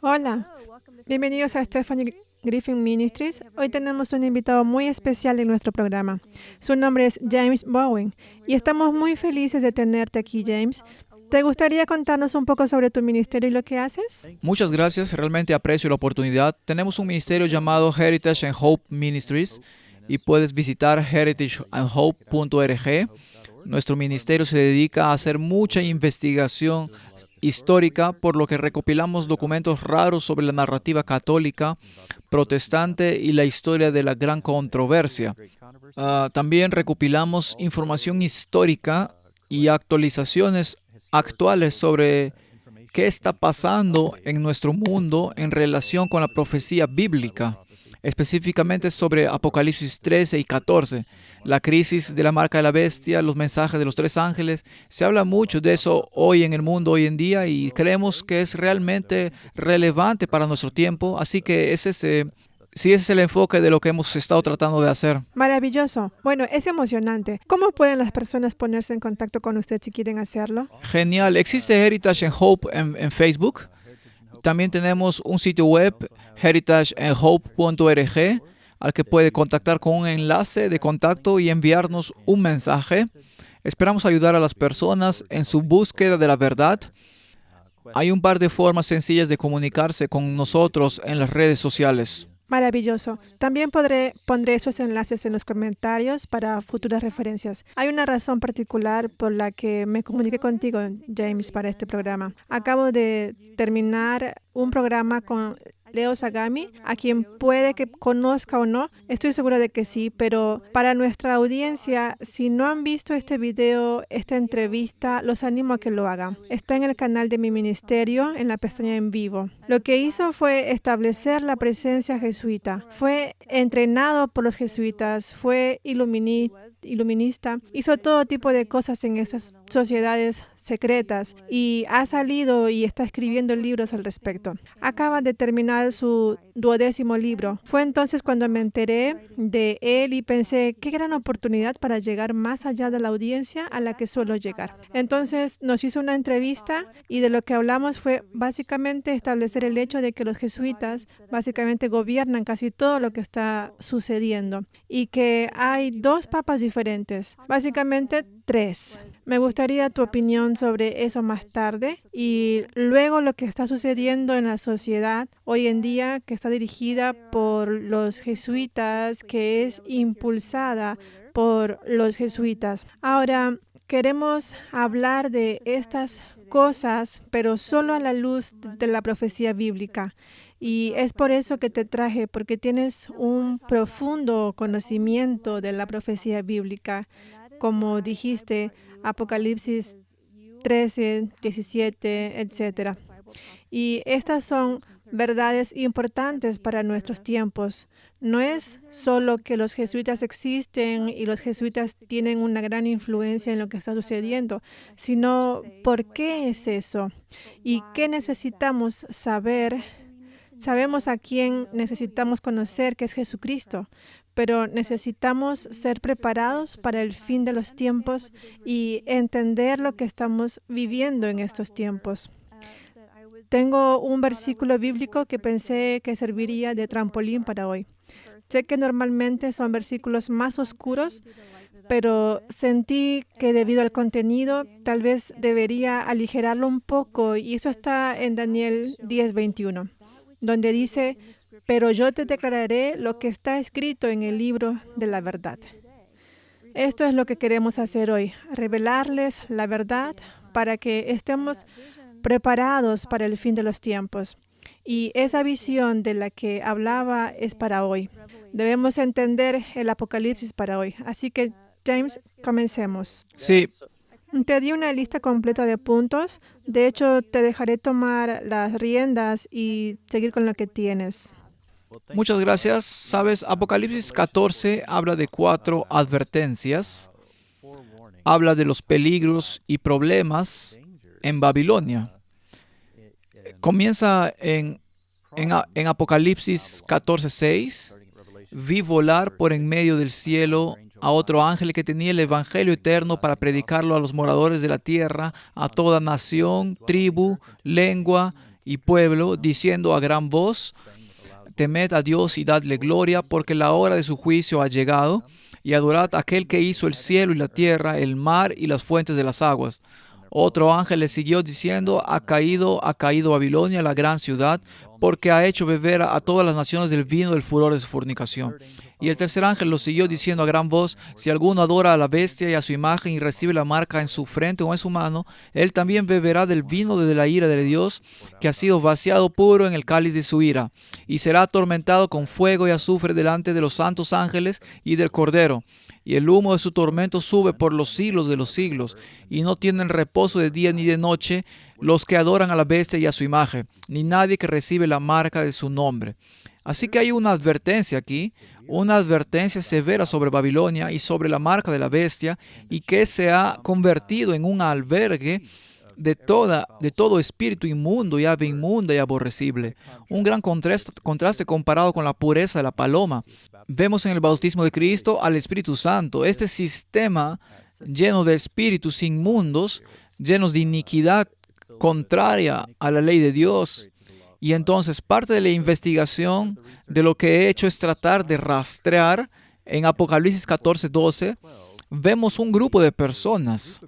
Hola, bienvenidos a Stephanie Griffin Ministries. Hoy tenemos un invitado muy especial en nuestro programa. Su nombre es James Bowen y estamos muy felices de tenerte aquí, James. ¿Te gustaría contarnos un poco sobre tu ministerio y lo que haces? Muchas gracias, realmente aprecio la oportunidad. Tenemos un ministerio llamado Heritage and Hope Ministries y puedes visitar heritageandhope.org. Nuestro ministerio se dedica a hacer mucha investigación histórica, por lo que recopilamos documentos raros sobre la narrativa católica, protestante y la historia de la gran controversia. También recopilamos información histórica y actualizaciones actuales sobre qué está pasando en nuestro mundo en relación con la profecía bíblica, específicamente sobre Apocalipsis 13 y 14, la crisis de la marca de la bestia, los mensajes de los tres ángeles. Se habla mucho de eso hoy en el mundo, hoy en día, y creemos que es realmente relevante para nuestro tiempo, así que sí, ese es el enfoque de lo que hemos estado tratando de hacer. Maravilloso. Bueno, es emocionante. ¿Cómo pueden las personas ponerse en contacto con usted si quieren hacerlo? Genial. Existe Heritage and Hope en Facebook. También tenemos un sitio web, heritageandhope.org, al que puede contactar con un enlace de contacto y enviarnos un mensaje. Esperamos ayudar a las personas en su búsqueda de la verdad. Hay un par de formas sencillas de comunicarse con nosotros en las redes sociales. Maravilloso. También pondré esos enlaces en los comentarios para futuras referencias. Hay una razón particular por la que me comuniqué contigo, James, para este programa. Acabo de terminar un programa con Leo Sagami, a quien puede que conozca o no, estoy segura de que sí, pero para nuestra audiencia, si no han visto este video, esta entrevista, los animo a que lo hagan. Está en el canal de mi ministerio, en la pestaña en vivo. Lo que hizo fue establecer la presencia jesuita. Fue entrenado por los jesuitas, fue iluminista, hizo todo tipo de cosas en esas sociedades secretas y ha salido y está escribiendo libros al respecto. Acaba de terminar su 12º libro. Fue entonces cuando me enteré de él y pensé, qué gran oportunidad para llegar más allá de la audiencia a la que suelo llegar. Entonces nos hizo una entrevista y de lo que hablamos fue básicamente establecer el hecho de que los jesuitas básicamente gobiernan casi todo lo que está sucediendo y que hay dos papas diferentes, básicamente tres. Me gustaría tu opinión sobre eso más tarde y luego lo que está sucediendo en la sociedad hoy en día, que está dirigida por los jesuitas, que es impulsada por los jesuitas. Ahora, queremos hablar de estas cosas, pero solo a la luz de la profecía bíblica. Y es por eso que te traje, porque tienes un profundo conocimiento de la profecía bíblica. Como dijiste, Apocalipsis 13, 17, etcétera. Y estas son verdades importantes para nuestros tiempos. No es solo que los jesuitas existen y los jesuitas tienen una gran influencia en lo que está sucediendo, sino por qué es eso y qué necesitamos saber. Sabemos a quién necesitamos conocer, que es Jesucristo, pero necesitamos ser preparados para el fin de los tiempos y entender lo que estamos viviendo en estos tiempos. Tengo un versículo bíblico que pensé que serviría de trampolín para hoy. Sé que normalmente son versículos más oscuros, pero sentí que debido al contenido tal vez debería aligerarlo un poco y eso está en Daniel 10:21, donde dice, pero yo te declararé lo que está escrito en el libro de la verdad. Esto es lo que queremos hacer hoy, revelarles la verdad para que estemos preparados para el fin de los tiempos. Y esa visión de la que hablaba es para hoy. Debemos entender el Apocalipsis para hoy. Así que, James, comencemos. Sí, Te di una lista completa de puntos. De hecho, te dejaré tomar las riendas y seguir con lo que tienes. muchas gracias. Sabes, Apocalipsis 14 habla de 4 advertencias. Habla de los peligros y problemas en Babilonia. Comienza en Apocalipsis 14:6. Vi volar por en medio del cielo a otro ángel que tenía el evangelio eterno para predicarlo a los moradores de la tierra, a toda nación, tribu, lengua y pueblo, diciendo a gran voz: temed a Dios y dadle gloria, porque la hora de su juicio ha llegado, y adorad a aquel que hizo el cielo y la tierra, el mar y las fuentes de las aguas. Otro ángel le siguió diciendo: ha caído Babilonia, la gran ciudad, porque ha hecho beber a todas las naciones del vino del furor de su fornicación. Y el tercer ángel lo siguió diciendo a gran voz: si alguno adora a la bestia y a su imagen y recibe la marca en su frente o en su mano, él también beberá del vino de la ira de Dios, que ha sido vaciado puro en el cáliz de su ira, y será atormentado con fuego y azufre delante de los santos ángeles y del Cordero. Y el humo de su tormento sube por los siglos de los siglos, y no tienen reposo de día ni de noche los que adoran a la bestia y a su imagen, ni nadie que recibe la marca de su nombre. Así que hay una advertencia aquí, una advertencia severa sobre Babilonia y sobre la marca de la bestia, y que se ha convertido en un albergue de todo espíritu inmundo y ave inmunda y aborrecible. Un gran contraste comparado con la pureza de la paloma. Vemos en el bautismo de Cristo al Espíritu Santo, este sistema lleno de espíritus inmundos, llenos de iniquidad contraria a la ley de Dios. Y entonces parte de la investigación de lo que he hecho es tratar de rastrear en Apocalipsis 14:12. Vemos un grupo de personas.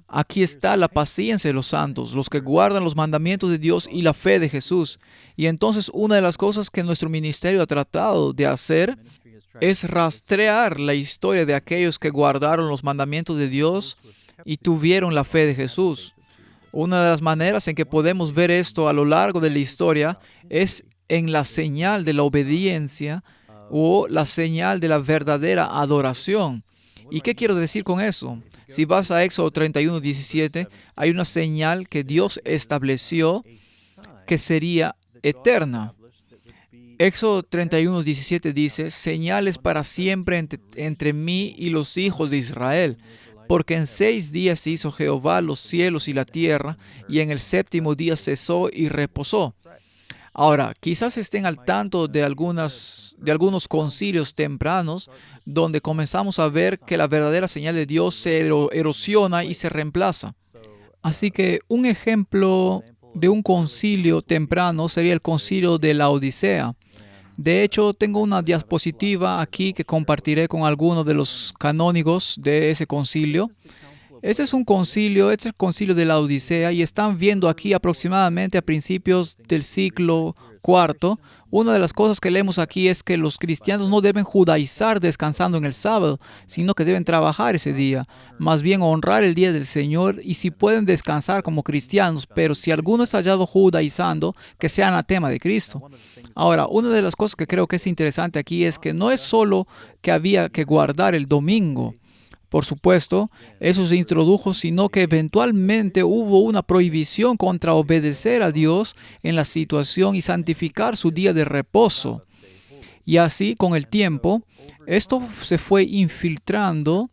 Aquí está la paciencia de los santos, los que guardan los mandamientos de Dios y la fe de Jesús. Y entonces una de las cosas que nuestro ministerio ha tratado de hacer es rastrear la historia de aquellos que guardaron los mandamientos de Dios y tuvieron la fe de Jesús. Una de las maneras en que podemos ver esto a lo largo de la historia es en la señal de la obediencia o la señal de la verdadera adoración. ¿Y qué quiero decir con eso? Si vas a Éxodo 31:17, hay una señal que Dios estableció que sería eterna. Éxodo 31:17 dice: señales para siempre entre mí y los hijos de Israel, porque en 6 días hizo Jehová los cielos y la tierra, y en el 7º día cesó y reposó. Ahora, quizás estén al tanto de algunos concilios tempranos donde comenzamos a ver que la verdadera señal de Dios se erosiona y se reemplaza. Así que un ejemplo de un concilio temprano sería el concilio de la Odisea. De hecho, tengo una diapositiva aquí que compartiré con algunos de los canónigos de ese concilio. Este es el concilio de la Odisea, y están viendo aquí aproximadamente a principios del siglo IV. Una de las cosas que leemos aquí es que los cristianos no deben judaizar descansando en el sábado, sino que deben trabajar ese día, más bien honrar el día del Señor, y si pueden descansar como cristianos, pero si alguno es hallado judaizando, que sea anatema de Cristo. Ahora, una de las cosas que creo que es interesante aquí es que no es solo que había que guardar el domingo. Por supuesto, eso se introdujo, sino que eventualmente hubo una prohibición contra obedecer a Dios en la situación y santificar su día de reposo. Y así, con el tiempo, esto se fue infiltrando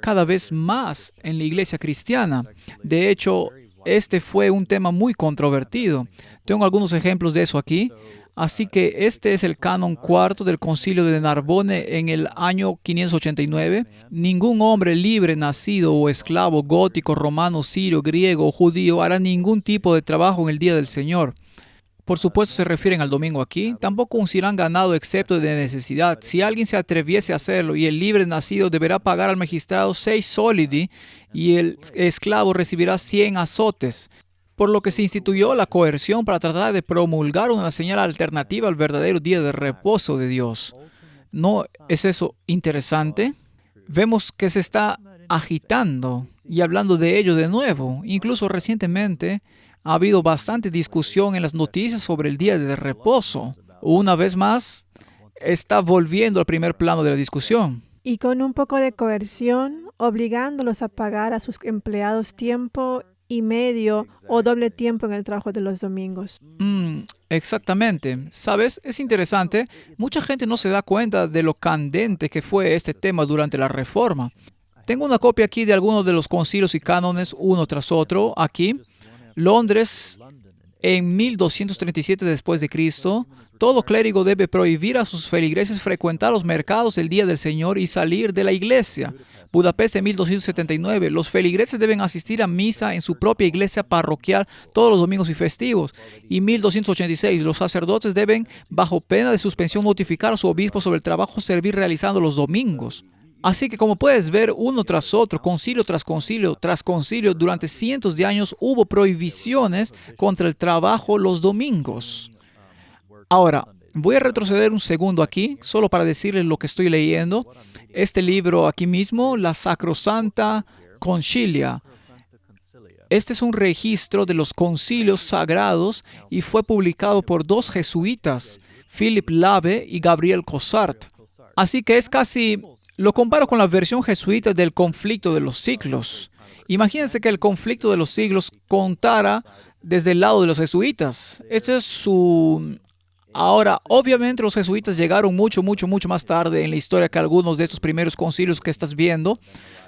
cada vez más en la iglesia cristiana. De hecho, este fue un tema muy controvertido. Tengo algunos ejemplos de eso aquí. Así que este es el canon cuarto del concilio de Narbonne en el año 589. Ningún hombre libre, nacido o esclavo, gótico, romano, sirio, griego o judío hará ningún tipo de trabajo en el día del Señor. Por supuesto se refieren al domingo aquí. Tampoco uncirán ganado excepto de necesidad. Si alguien se atreviese a hacerlo, y el libre nacido deberá pagar al magistrado 6 solidi, y el esclavo recibirá 100 azotes. Por lo que se instituyó la coerción para tratar de promulgar una señal alternativa al verdadero día de reposo de Dios. ¿No es eso interesante? Vemos que se está agitando y hablando de ello de nuevo. Incluso recientemente ha habido bastante discusión en las noticias sobre el día de reposo. Una vez más, está volviendo al primer plano de la discusión. Y con un poco de coerción, obligándolos a pagar a sus empleados tiempo y medio o doble tiempo en el trabajo de los domingos. Exactamente. ¿Sabes? Es interesante. Mucha gente no se da cuenta de lo candente que fue este tema durante la Reforma. Tengo una copia aquí de algunos de los concilios y cánones, uno tras otro, aquí. Londres En 1237 después de Cristo, todo clérigo debe prohibir a sus feligreses frecuentar los mercados el día del Señor y salir de la iglesia. Budapest en 1279, los feligreses deben asistir a misa en su propia iglesia parroquial todos los domingos y festivos. Y 1286, los sacerdotes deben, bajo pena de suspensión, notificar a su obispo sobre el trabajo servir realizando los domingos. Así que, como puedes ver, uno tras otro, concilio tras concilio, durante cientos de años hubo prohibiciones contra el trabajo los domingos. Ahora, voy a retroceder un segundo aquí, solo para decirles lo que estoy leyendo. Este libro aquí mismo, la Sacrosanta Concilia. Este es un registro de los concilios sagrados y fue publicado por dos jesuitas, Philip Lave y Gabriel Cosart. Así que es casi... Lo comparo con la versión jesuita del conflicto de los siglos. Imagínense que el conflicto de los siglos contara desde el lado de los jesuitas. Este es su... Ahora, obviamente los jesuitas llegaron mucho más tarde en la historia que algunos de estos primeros concilios que estás viendo.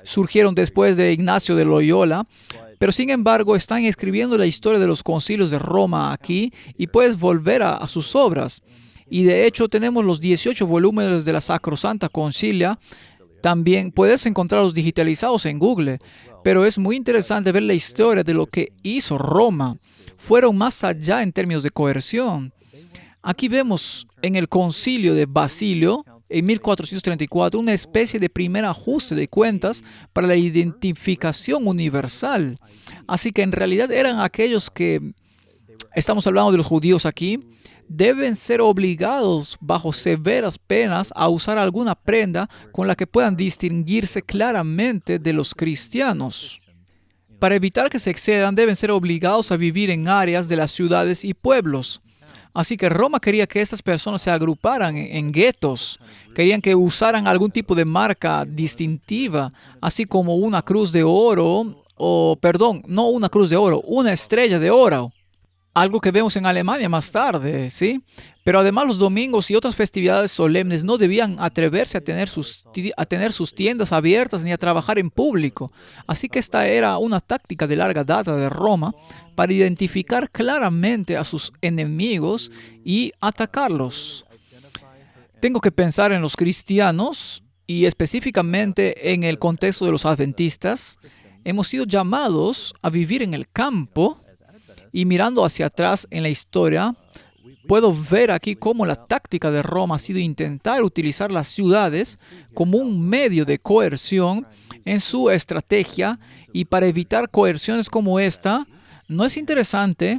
Surgieron después de Ignacio de Loyola. Pero sin embargo, están escribiendo la historia de los concilios de Roma aquí y puedes volver a sus obras. Y de hecho tenemos los 18 volúmenes de la Sacrosanta Concilia. También puedes encontrarlos digitalizados en Google. Pero es muy interesante ver la historia de lo que hizo Roma. Fueron más allá en términos de coerción. Aquí vemos en el concilio de Basilio, en 1434, una especie de primer ajuste de cuentas para la identificación universal. Así que en realidad eran aquellos que, estamos hablando de los judíos aquí, deben ser obligados bajo severas penas a usar alguna prenda con la que puedan distinguirse claramente de los cristianos. Para evitar que se excedan, deben ser obligados a vivir en áreas de las ciudades y pueblos. Así que Roma quería que estas personas se agruparan en guetos. Querían que usaran algún tipo de marca distintiva, así como una cruz de oro, no una cruz de oro, una estrella de oro. Algo que vemos en Alemania más tarde, ¿sí? Pero además los domingos y otras festividades solemnes no debían atreverse a tener sus tiendas abiertas ni a trabajar en público. Así que esta era una táctica de larga data de Roma para identificar claramente a sus enemigos y atacarlos. Tengo que pensar en los cristianos y específicamente en el contexto de los adventistas. Hemos sido llamados a vivir en el campo. Y mirando hacia atrás en la historia, puedo ver aquí cómo la táctica de Roma ha sido intentar utilizar las ciudades como un medio de coerción en su estrategia, y para evitar coerciones como esta, ¿no es interesante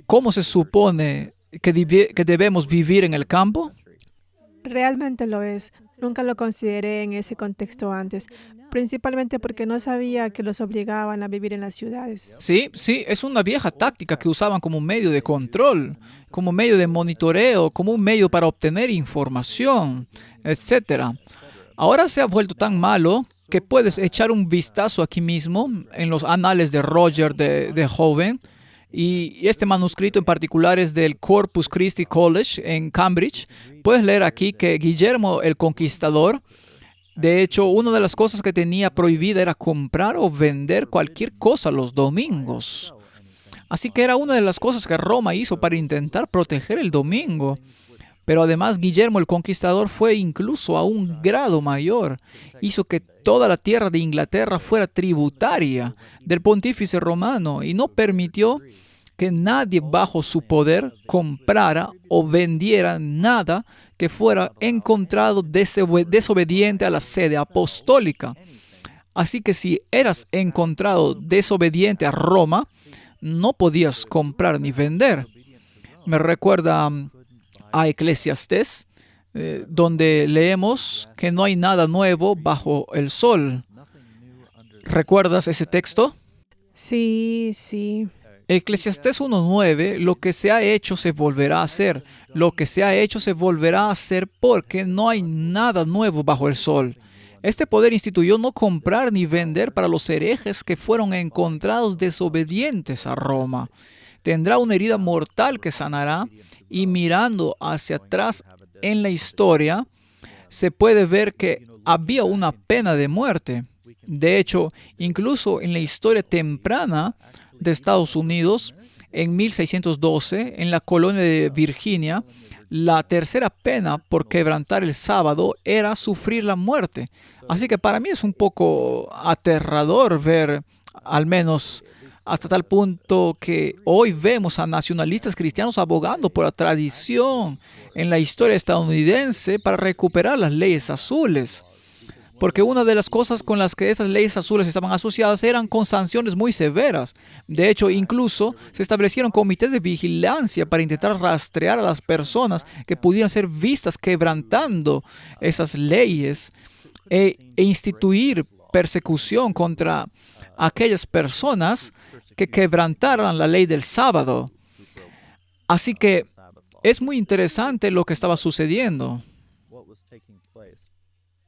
cómo se supone que debemos vivir en el campo? Realmente lo es. Nunca lo consideré en ese contexto antes, principalmente porque no sabía que los obligaban a vivir en las ciudades. Sí, es una vieja táctica que usaban como un medio de control, como medio de monitoreo, como un medio para obtener información, etc. Ahora se ha vuelto tan malo que puedes echar un vistazo aquí mismo en los anales de Roger de Joven, y este manuscrito en particular es del Corpus Christi College en Cambridge. Puedes leer aquí que Guillermo el Conquistador, de hecho, una de las cosas que tenía prohibida era comprar o vender cualquier cosa los domingos. Así que era una de las cosas que Roma hizo para intentar proteger el domingo. Pero además, Guillermo el Conquistador fue incluso a un grado mayor. Hizo que toda la tierra de Inglaterra fuera tributaria del pontífice romano y no permitió que nadie bajo su poder comprara o vendiera nada que fuera encontrado desobediente a la sede apostólica. Así que si eras encontrado desobediente a Roma, no podías comprar ni vender. Me recuerda a Eclesiastés, donde leemos que no hay nada nuevo bajo el sol. ¿Recuerdas ese texto? Sí. Eclesiastés 1:9, lo que se ha hecho se volverá a hacer. Lo que se ha hecho se volverá a hacer porque no hay nada nuevo bajo el sol. Este poder instituyó no comprar ni vender para los herejes que fueron encontrados desobedientes a Roma. Tendrá una herida mortal que sanará, y mirando hacia atrás en la historia, se puede ver que había una pena de muerte. De hecho, incluso en la historia temprana de Estados Unidos, en 1612, en la colonia de Virginia, la tercera pena por quebrantar el sábado era sufrir la muerte. Así que para mí es un poco aterrador ver, al menos hasta tal punto que hoy vemos a nacionalistas cristianos abogando por la tradición en la historia estadounidense para recuperar las leyes azules. Porque una de las cosas con las que estas leyes azules estaban asociadas eran con sanciones muy severas. De hecho, incluso se establecieron comités de vigilancia para intentar rastrear a las personas que pudieran ser vistas quebrantando esas leyes e instituir persecución contra aquellas personas que quebrantaran la ley del sábado. Así que es muy interesante lo que estaba sucediendo.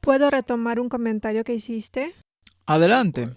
¿Puedo retomar un comentario que hiciste? Adelante.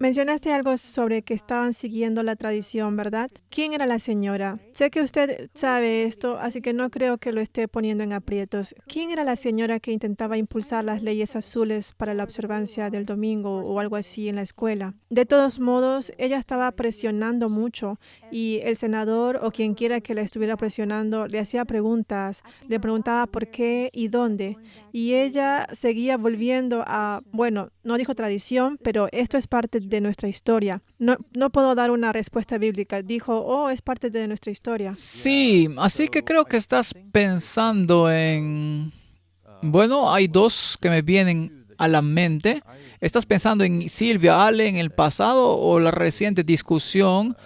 Mencionaste algo sobre que estaban siguiendo la tradición, ¿verdad? ¿Quién era la señora? Sé que usted sabe esto, así que no creo que lo esté poniendo en aprietos. ¿Quién era la señora que intentaba impulsar las leyes azules para la observancia del domingo o algo así en la escuela? De todos modos, ella estaba presionando mucho y el senador o quien quiera que la estuviera presionando le hacía preguntas, le preguntaba por qué y dónde. Y ella seguía volviendo a, bueno, no dijo tradición, pero esto es parte de nuestra historia. No puedo dar una respuesta bíblica. Dijo, oh, es parte de nuestra historia. Sí, así que creo que estás pensando en... Bueno, hay dos que me vienen a la mente. ¿Estás pensando en Sylvia Allen en el pasado o la reciente discusión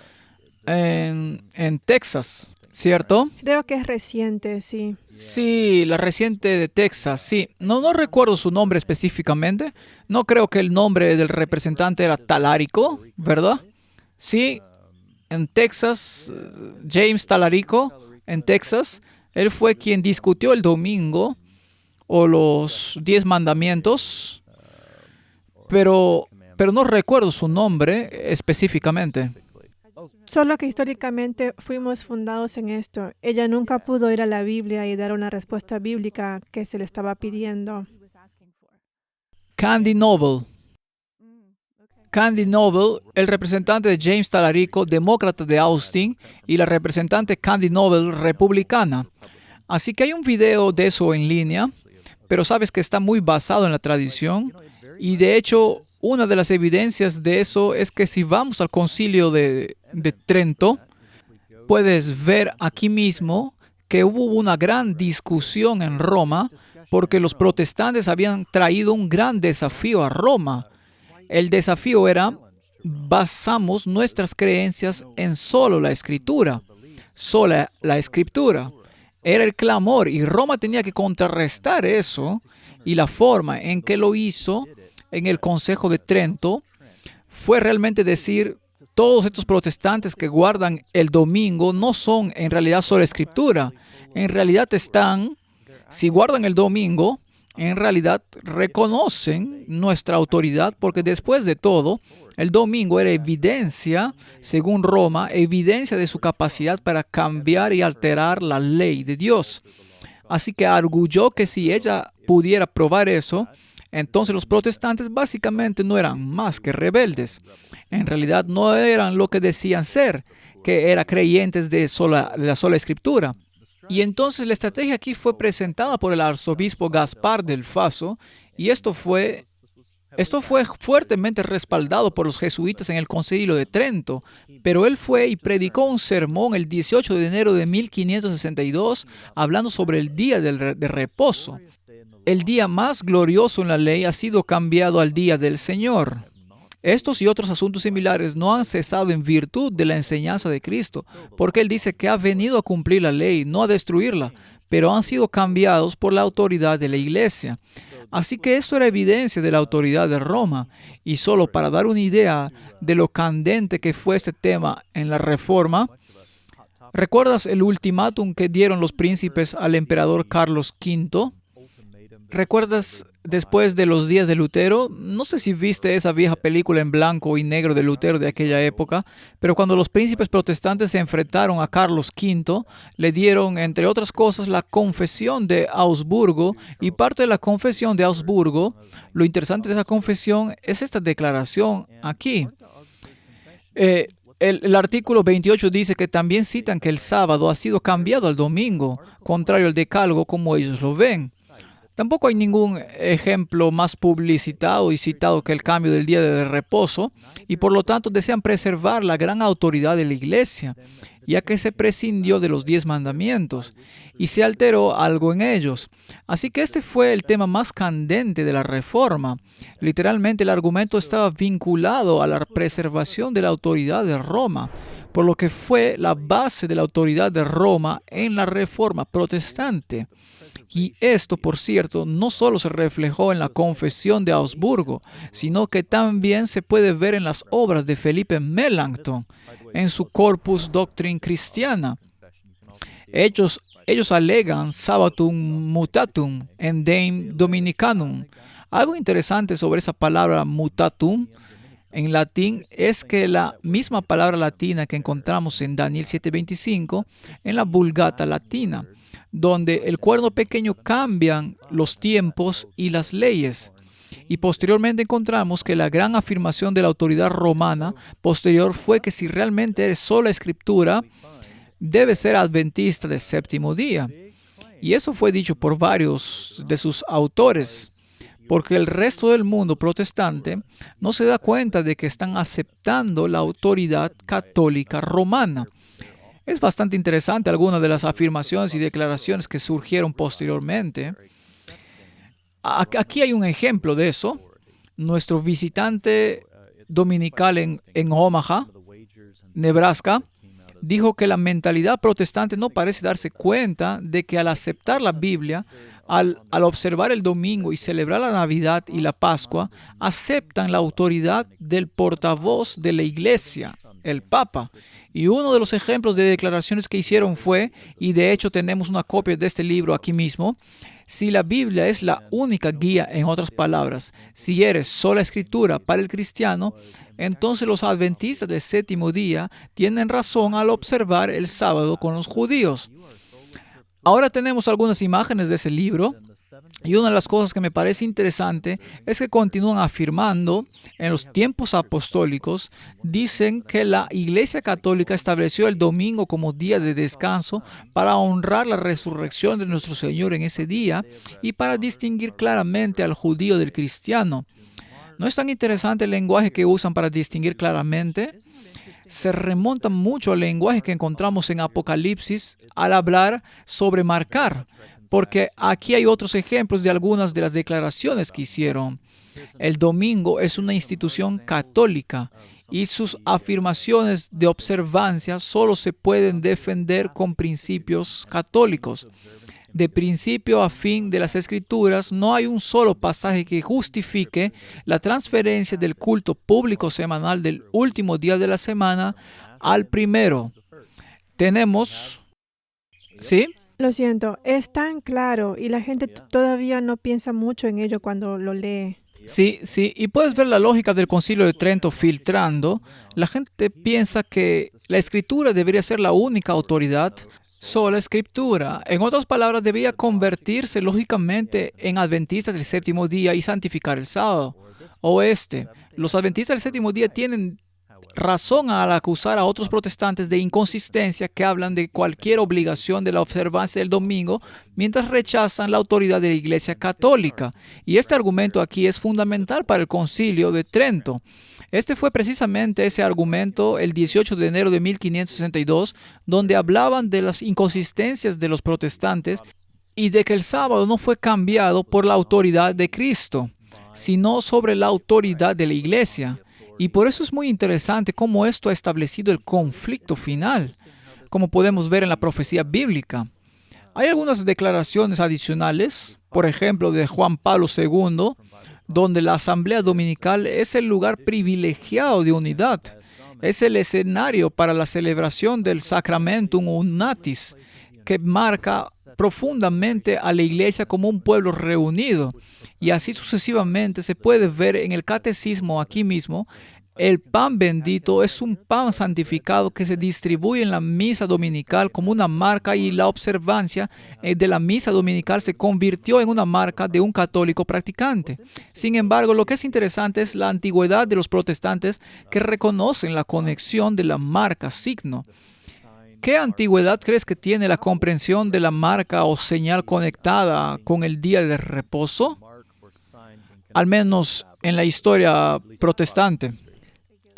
en Texas, cierto? Creo que es reciente, sí. Sí, la reciente de Texas, sí. No recuerdo su nombre específicamente. No creo que el nombre del representante era Talarico, ¿verdad? Sí, en Texas, James Talarico, en Texas, él fue quien discutió el domingo o los 10 mandamientos, pero no recuerdo su nombre específicamente. Solo que históricamente fuimos fundados en esto. Ella nunca pudo ir a la Biblia y dar una respuesta bíblica que se le estaba pidiendo. Candy Noble. Candy Noble, el representante de James Talarico, demócrata de Austin, y la representante Candy Noble, republicana. Así que hay un video de eso en línea, pero sabes que está muy basado en la tradición. Y de hecho, una de las evidencias de eso es que si vamos al concilio de Trento, puedes ver aquí mismo que hubo una gran discusión en Roma porque los protestantes habían traído un gran desafío a Roma. El desafío era, basamos nuestras creencias en solo la Escritura. Sola la Escritura. Era el clamor y Roma tenía que contrarrestar eso, y la forma en que lo hizo en el Consejo de Trento fue realmente decir, todos estos protestantes que guardan el domingo no son en realidad solo Escritura. En realidad si guardan el domingo, en realidad reconocen nuestra autoridad, porque después de todo, el domingo era evidencia, según Roma, evidencia de su capacidad para cambiar y alterar la ley de Dios. Así que arguyó que si ella pudiera probar eso, entonces los protestantes básicamente no eran más que rebeldes. En realidad no eran lo que decían ser, que eran creyentes de la sola Escritura. Y entonces la estrategia aquí fue presentada por el arzobispo Gaspar del Faso, y esto fue fuertemente respaldado por los jesuitas en el Concilio de Trento, pero él fue y predicó un sermón el 18 de enero de 1562, hablando sobre el día de reposo. El día más glorioso en la ley ha sido cambiado al día del Señor. Estos y otros asuntos similares no han cesado en virtud de la enseñanza de Cristo, porque Él dice que ha venido a cumplir la ley, no a destruirla, pero han sido cambiados por la autoridad de la Iglesia. Así que esto era evidencia de la autoridad de Roma. Y solo para dar una idea de lo candente que fue este tema en la Reforma, ¿recuerdas el ultimátum que dieron los príncipes al emperador Carlos V? ¿Recuerdas después de los días de Lutero? No sé si viste esa vieja película en blanco y negro de Lutero de aquella época, pero cuando los príncipes protestantes se enfrentaron a Carlos V, le dieron, entre otras cosas, la Confesión de Augsburgo, y parte de la Confesión de Augsburgo, lo interesante de esa confesión es esta declaración aquí. el artículo 28 dice que también citan que el sábado ha sido cambiado al domingo, contrario al decálogo como ellos lo ven. Tampoco hay ningún ejemplo más publicitado y citado que el cambio del día de reposo, y por lo tanto desean preservar la gran autoridad de la Iglesia, ya que se prescindió de los 10 mandamientos y se alteró algo en ellos. Así que este fue el tema más candente de la Reforma. Literalmente el argumento estaba vinculado a la preservación de la autoridad de Roma, por lo que fue la base de la autoridad de Roma en la Reforma protestante. Y esto, por cierto, no solo se reflejó en la Confesión de Augsburgo, sino que también se puede ver en las obras de Felipe Melanchthon, en su Corpus Doctrine Christiana. Ellos alegan Sabbatum mutatum endem Dominicanum. Algo interesante sobre esa palabra mutatum en latín es que la misma palabra latina que encontramos en Daniel 7:25 en la Vulgata latina, donde el cuerno pequeño cambian los tiempos y las leyes. Y posteriormente encontramos que la gran afirmación de la autoridad romana posterior fue que si realmente eres sola escritura, debes ser adventista del séptimo día. Y eso fue dicho por varios de sus autores, porque el resto del mundo protestante no se da cuenta de que están aceptando la autoridad católica romana. Es bastante interesante algunas de las afirmaciones y declaraciones que surgieron posteriormente. Aquí hay un ejemplo de eso. Nuestro visitante dominical en Omaha, Nebraska, dijo que la mentalidad protestante no parece darse cuenta de que al aceptar la Biblia, al observar el domingo y celebrar la Navidad y la Pascua, aceptan la autoridad del portavoz de la Iglesia, el Papa. Y uno de los ejemplos de declaraciones que hicieron fue, y de hecho tenemos una copia de este libro aquí mismo, si la Biblia es la única guía, en otras palabras, si eres sola escritura para el cristiano, entonces los adventistas del séptimo día tienen razón al observar el sábado con los judíos. Ahora tenemos algunas imágenes de ese libro. Y una de las cosas que me parece interesante es que continúan afirmando en los tiempos apostólicos, dicen que la Iglesia Católica estableció el domingo como día de descanso para honrar la resurrección de nuestro Señor en ese día y para distinguir claramente al judío del cristiano. ¿No es tan interesante el lenguaje que usan para distinguir claramente? Se remonta mucho al lenguaje que encontramos en Apocalipsis al hablar sobre marcar. Porque aquí hay otros ejemplos de algunas de las declaraciones que hicieron. El domingo es una institución católica y sus afirmaciones de observancia solo se pueden defender con principios católicos. De principio a fin de las Escrituras, no hay un solo pasaje que justifique la transferencia del culto público semanal del último día de la semana al primero. Tenemos... ¿Sí? Lo siento, es tan claro y la gente todavía no piensa mucho en ello cuando lo lee. Sí, y puedes ver la lógica del Concilio de Trento filtrando. La gente piensa que la Escritura debería ser la única autoridad, sola Escritura. En otras palabras, debía convertirse lógicamente en adventistas del séptimo día y santificar el sábado. Los adventistas del séptimo día tienen razón al acusar a otros protestantes de inconsistencia que hablan de cualquier obligación de la observancia del domingo mientras rechazan la autoridad de la Iglesia Católica. Y este argumento aquí es fundamental para el Concilio de Trento. Este fue precisamente ese argumento el 18 de enero de 1562, donde hablaban de las inconsistencias de los protestantes y de que el sábado no fue cambiado por la autoridad de Cristo, sino sobre la autoridad de la Iglesia. Y por eso es muy interesante cómo esto ha establecido el conflicto final, como podemos ver en la profecía bíblica. Hay algunas declaraciones adicionales, por ejemplo, de Juan Pablo II, donde la asamblea dominical es el lugar privilegiado de unidad. Es el escenario para la celebración del Sacramentum Unitas, que marca profundamente a la Iglesia como un pueblo reunido. Y así sucesivamente se puede ver en el catecismo aquí mismo El pan bendito es un pan santificado que se distribuye en la misa dominical como una marca y la observancia de la misa dominical se convirtió en una marca de un católico practicante. Sin embargo, lo que es interesante es la antigüedad de los protestantes que reconocen la conexión de la marca signo. ¿Qué antigüedad crees que tiene la comprensión de la marca o señal conectada con el día de reposo? Al menos en la historia protestante.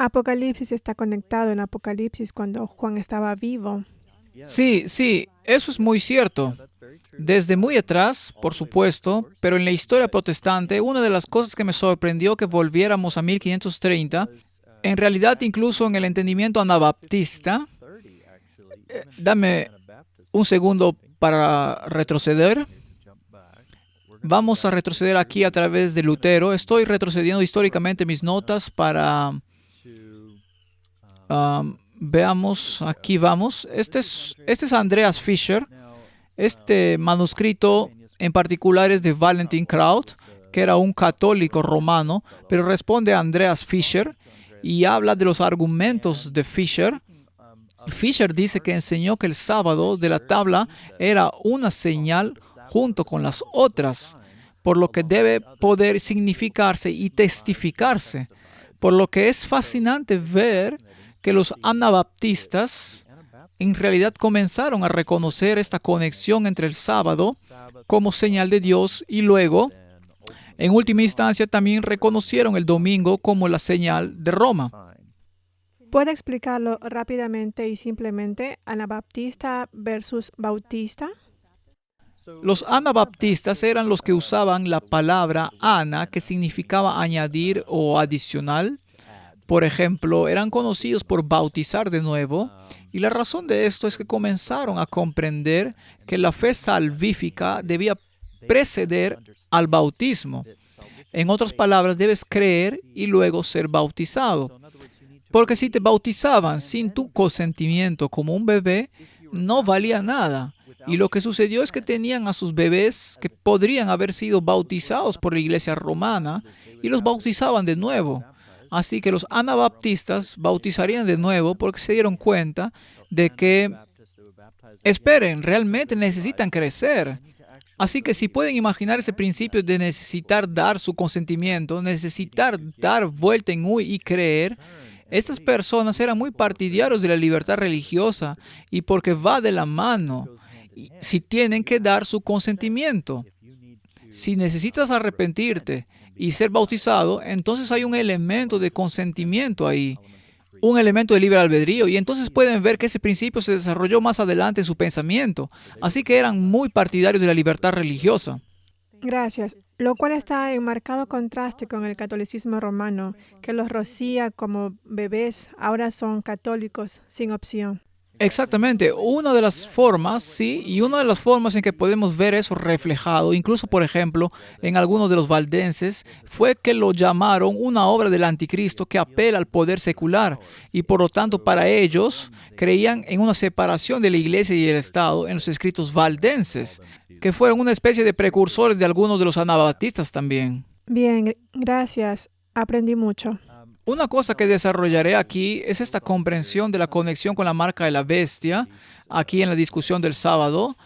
Apocalipsis está conectado en Apocalipsis cuando Juan estaba vivo. Sí, eso es muy cierto. Desde muy atrás, por supuesto, pero en la historia protestante, una de las cosas que me sorprendió que volviéramos a 1530, en realidad incluso en el entendimiento anabaptista, dame un segundo para retroceder. Vamos a retroceder aquí a través de Lutero. Estoy retrocediendo históricamente mis notas para... veamos, aquí vamos. Este es Andreas Fischer. Este manuscrito en particular es de Valentin Kraut, que era un católico romano, pero responde a Andreas Fischer y habla de los argumentos de Fischer. Fischer dice que enseñó que el sábado de la tabla era una señal junto con las otras, por lo que debe poder significarse y testificarse, por lo que es fascinante ver que los anabaptistas en realidad comenzaron a reconocer esta conexión entre el sábado como señal de Dios y luego, en última instancia, también reconocieron el domingo como la señal de Roma. ¿Puede explicarlo rápidamente y simplemente anabaptista versus bautista? Los anabaptistas eran los que usaban la palabra ana, que significaba añadir o adicional. Por ejemplo, eran conocidos por bautizar de nuevo, y la razón de esto es que comenzaron a comprender que la fe salvífica debía preceder al bautismo. En otras palabras, debes creer y luego ser bautizado. Porque si te bautizaban sin tu consentimiento como un bebé, no valía nada. Y lo que sucedió es que tenían a sus bebés que podrían haber sido bautizados por la iglesia romana y los bautizaban de nuevo. Así que los anabaptistas bautizarían de nuevo porque se dieron cuenta de que, esperen, realmente necesitan crecer. Así que si pueden imaginar ese principio de necesitar dar su consentimiento, necesitar dar vuelta en U y creer, estas personas eran muy partidarios de la libertad religiosa y porque va de la mano. Si tienen que dar su consentimiento. Si necesitas arrepentirte y ser bautizado, entonces hay un elemento de consentimiento ahí, un elemento de libre albedrío, y entonces pueden ver que ese principio se desarrolló más adelante en su pensamiento. Así que eran muy partidarios de la libertad religiosa. Gracias. Lo cual está en marcado contraste con el catolicismo romano, que los rocía como bebés, ahora son católicos sin opción. Exactamente, una de las formas, sí, y una de las formas en que podemos ver eso reflejado, incluso por ejemplo, en algunos de los valdenses, fue que lo llamaron una obra del anticristo que apela al poder secular, y por lo tanto para ellos creían en una separación de la iglesia y el Estado en los escritos valdenses, que fueron una especie de precursores de algunos de los anabaptistas también. Bien, gracias. Aprendí mucho. Una cosa que desarrollaré aquí es esta comprensión de la conexión con la marca de la bestia, aquí en la discusión del sábado,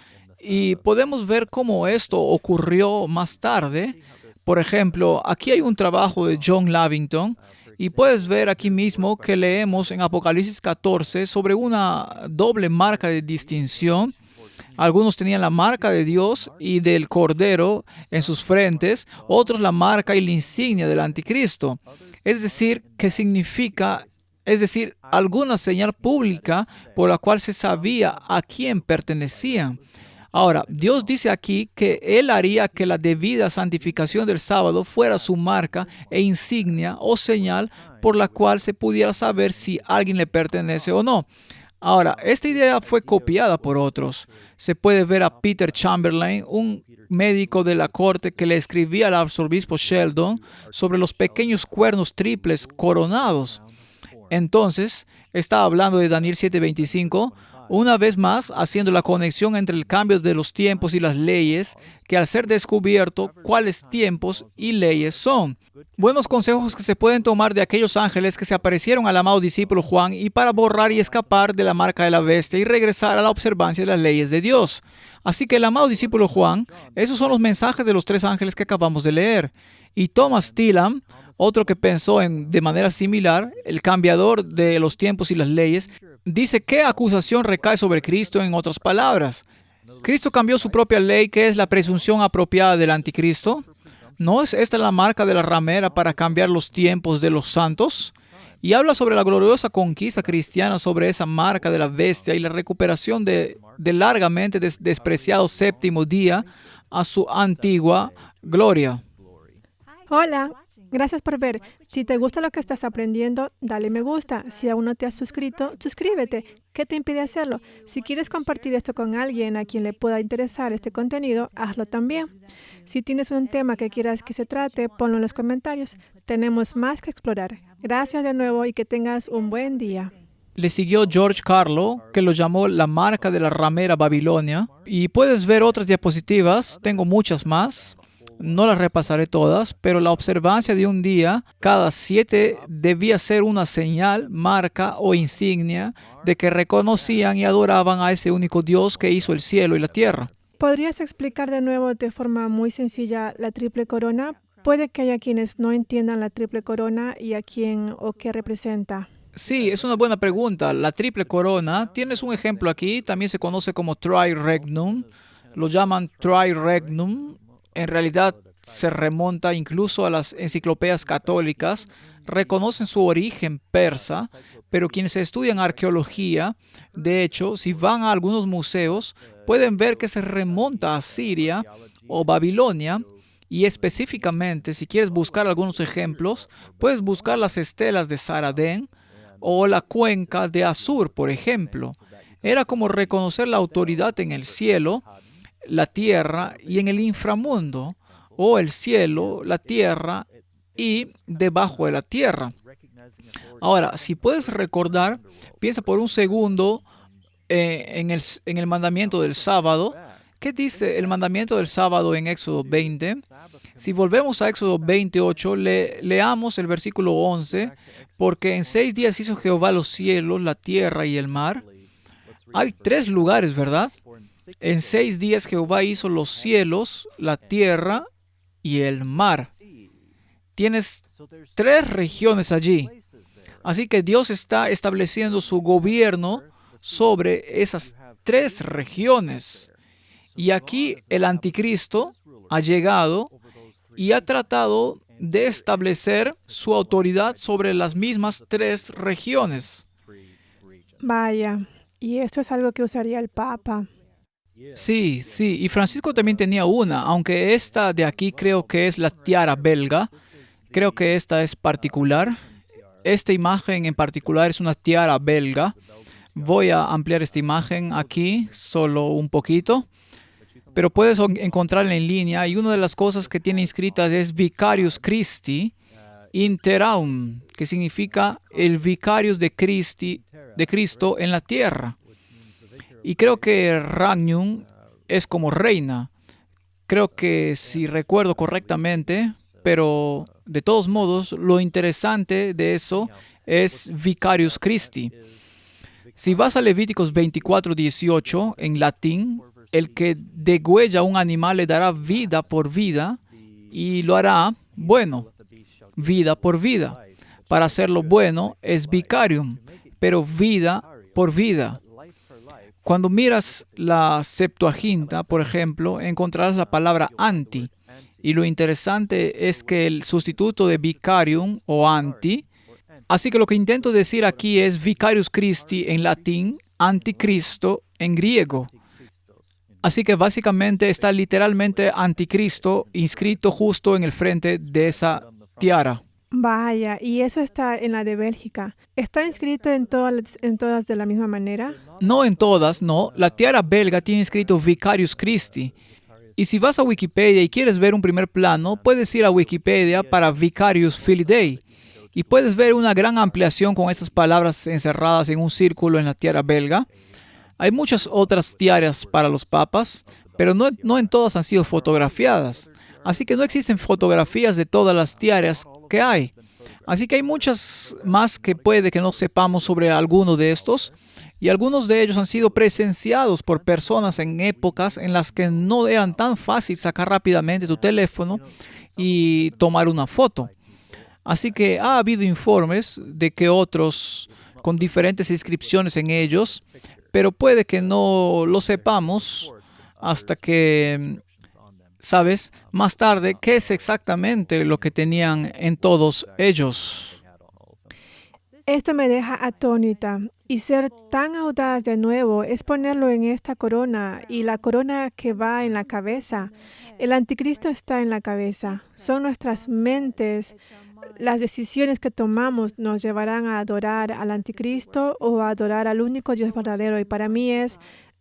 y podemos ver cómo esto ocurrió más tarde. Por ejemplo, aquí hay un trabajo de John Lavington, y puedes ver aquí mismo que leemos en Apocalipsis 14 sobre una doble marca de distinción. Algunos tenían la marca de Dios y del Cordero en sus frentes, otros la marca y la insignia del anticristo. Es decir, alguna señal pública por la cual se sabía a quién pertenecían. Ahora, Dios dice aquí que Él haría que la debida santificación del sábado fuera su marca e insignia o señal por la cual se pudiera saber si alguien le pertenece o no. Ahora, esta idea fue copiada por otros. Se puede ver a Peter Chamberlain, un médico de la corte que le escribía al arzobispo Sheldon sobre los pequeños cuernos triples coronados. Entonces, estaba hablando de Daniel 7:25, una vez más haciendo la conexión entre el cambio de los tiempos y las leyes, que al ser descubierto cuáles tiempos y leyes son. Buenos consejos que se pueden tomar de aquellos ángeles que se aparecieron al amado discípulo Juan y para borrar y escapar de la marca de la bestia y regresar a la observancia de las leyes de Dios. Así que el amado discípulo Juan, esos son los mensajes de los 3 ángeles que acabamos de leer. Y Thomas Tillam, otro que pensó de manera similar, el cambiador de los tiempos y las leyes, dice qué acusación recae sobre Cristo en otras palabras. Cristo cambió su propia ley, que es la presunción apropiada del anticristo. ¿No es esta la marca de la ramera para cambiar los tiempos de los santos? Y habla sobre la gloriosa conquista cristiana sobre esa marca de la bestia y la recuperación de largamente despreciado séptimo día a su antigua gloria. Hola, gracias por ver. Si te gusta lo que estás aprendiendo, dale me gusta. Si aún no te has suscrito, suscríbete. ¿Qué te impide hacerlo? Si quieres compartir esto con alguien a quien le pueda interesar este contenido, hazlo también. Si tienes un tema que quieras que se trate, ponlo en los comentarios. Tenemos más que explorar. Gracias de nuevo y que tengas un buen día. Le siguió George Carlo, que lo llamó la marca de la ramera Babilonia. Y puedes ver otras diapositivas, tengo muchas más. No las repasaré todas, pero la observancia de un día cada 7 debía ser una señal, marca o insignia de que reconocían y adoraban a ese único Dios que hizo el cielo y la tierra. ¿Podrías explicar de nuevo de forma muy sencilla la triple corona? Puede que haya quienes no entiendan la triple corona y a quién o qué representa. Sí, es una buena pregunta. La triple corona, tienes un ejemplo aquí, también se conoce como Tri-Regnum, lo llaman Tri-Regnum. En realidad se remonta incluso a las enciclopedias católicas, reconocen su origen persa, pero quienes estudian arqueología, de hecho, si van a algunos museos, pueden ver que se remonta a Siria o Babilonia, y específicamente, si quieres buscar algunos ejemplos, puedes buscar las estelas de Saradén o la cuenca de Asur, por ejemplo. Era como reconocer la autoridad en el cielo, la tierra y en el inframundo, o el cielo, la tierra y debajo de la tierra. Ahora, si puedes recordar, piensa por un segundo en el mandamiento del sábado. ¿Qué dice el mandamiento del sábado en Éxodo 20? Si volvemos a Éxodo 28, leamos el versículo 11, porque en 6 días hizo Jehová los cielos, la tierra y el mar. Hay 3 lugares, ¿verdad? En 6 días Jehová hizo los cielos, la tierra y el mar. Tienes 3 regiones allí. Así que Dios está estableciendo su gobierno sobre esas 3 regiones. Y aquí el anticristo ha llegado y ha tratado de establecer su autoridad sobre las mismas 3 regiones. Vaya, y esto es algo que usaría el Papa. Sí, y Francisco también tenía una, aunque esta de aquí creo que es la tiara belga. Creo que esta es particular. Esta imagen en particular es una tiara belga. Voy a ampliar esta imagen aquí solo un poquito, pero puedes encontrarla en línea, y una de las cosas que tiene inscritas es Vicarius Christi Interaum, que significa el Vicarius de Cristo en la tierra. Y creo que Regnum es como reina. Creo que si recuerdo correctamente, pero de todos modos, lo interesante de eso es Vicarius Christi. Si vas a Levíticos 24:18 en latín, el que degüella un animal le dará vida por vida y lo hará bueno, vida por vida. Para hacerlo bueno es vicarium, pero vida por vida. Cuando miras la Septuaginta, por ejemplo, encontrarás la palabra anti. Y lo interesante es que el sustituto de vicarium o anti, así que lo que intento decir aquí es Vicarius Christi en latín, anticristo en griego. Así que básicamente está literalmente anticristo inscrito justo en el frente de esa tiara. Vaya, y eso está en la de Bélgica. ¿Está inscrito en todas de la misma manera? No en todas, no. La tiara belga tiene inscrito Vicarius Christi. Y si vas a Wikipedia y quieres ver un primer plano, puedes ir a Wikipedia para Vicarius Filii Dei. Y puedes ver una gran ampliación con estas palabras encerradas en un círculo en la tiara belga. Hay muchas otras tiaras para los papas, pero no en todas han sido fotografiadas. Así que no existen fotografías de todas las tiaras que hay. Así que hay muchas más que puede que no sepamos sobre alguno de estos, y algunos de ellos han sido presenciados por personas en épocas en las que no eran tan fácil sacar rápidamente tu teléfono y tomar una foto. Así que ha habido informes de que otros con diferentes inscripciones en ellos, pero puede que no lo sepamos hasta que, ¿sabes? Más tarde, ¿qué es exactamente lo que tenían en todos ellos? Esto me deja atónita. Y ser tan audaz de nuevo es ponerlo en esta corona y la corona que va en la cabeza. El anticristo está en la cabeza. Son nuestras mentes. Las decisiones que tomamos nos llevarán a adorar al anticristo o a adorar al único Dios verdadero. Y para mí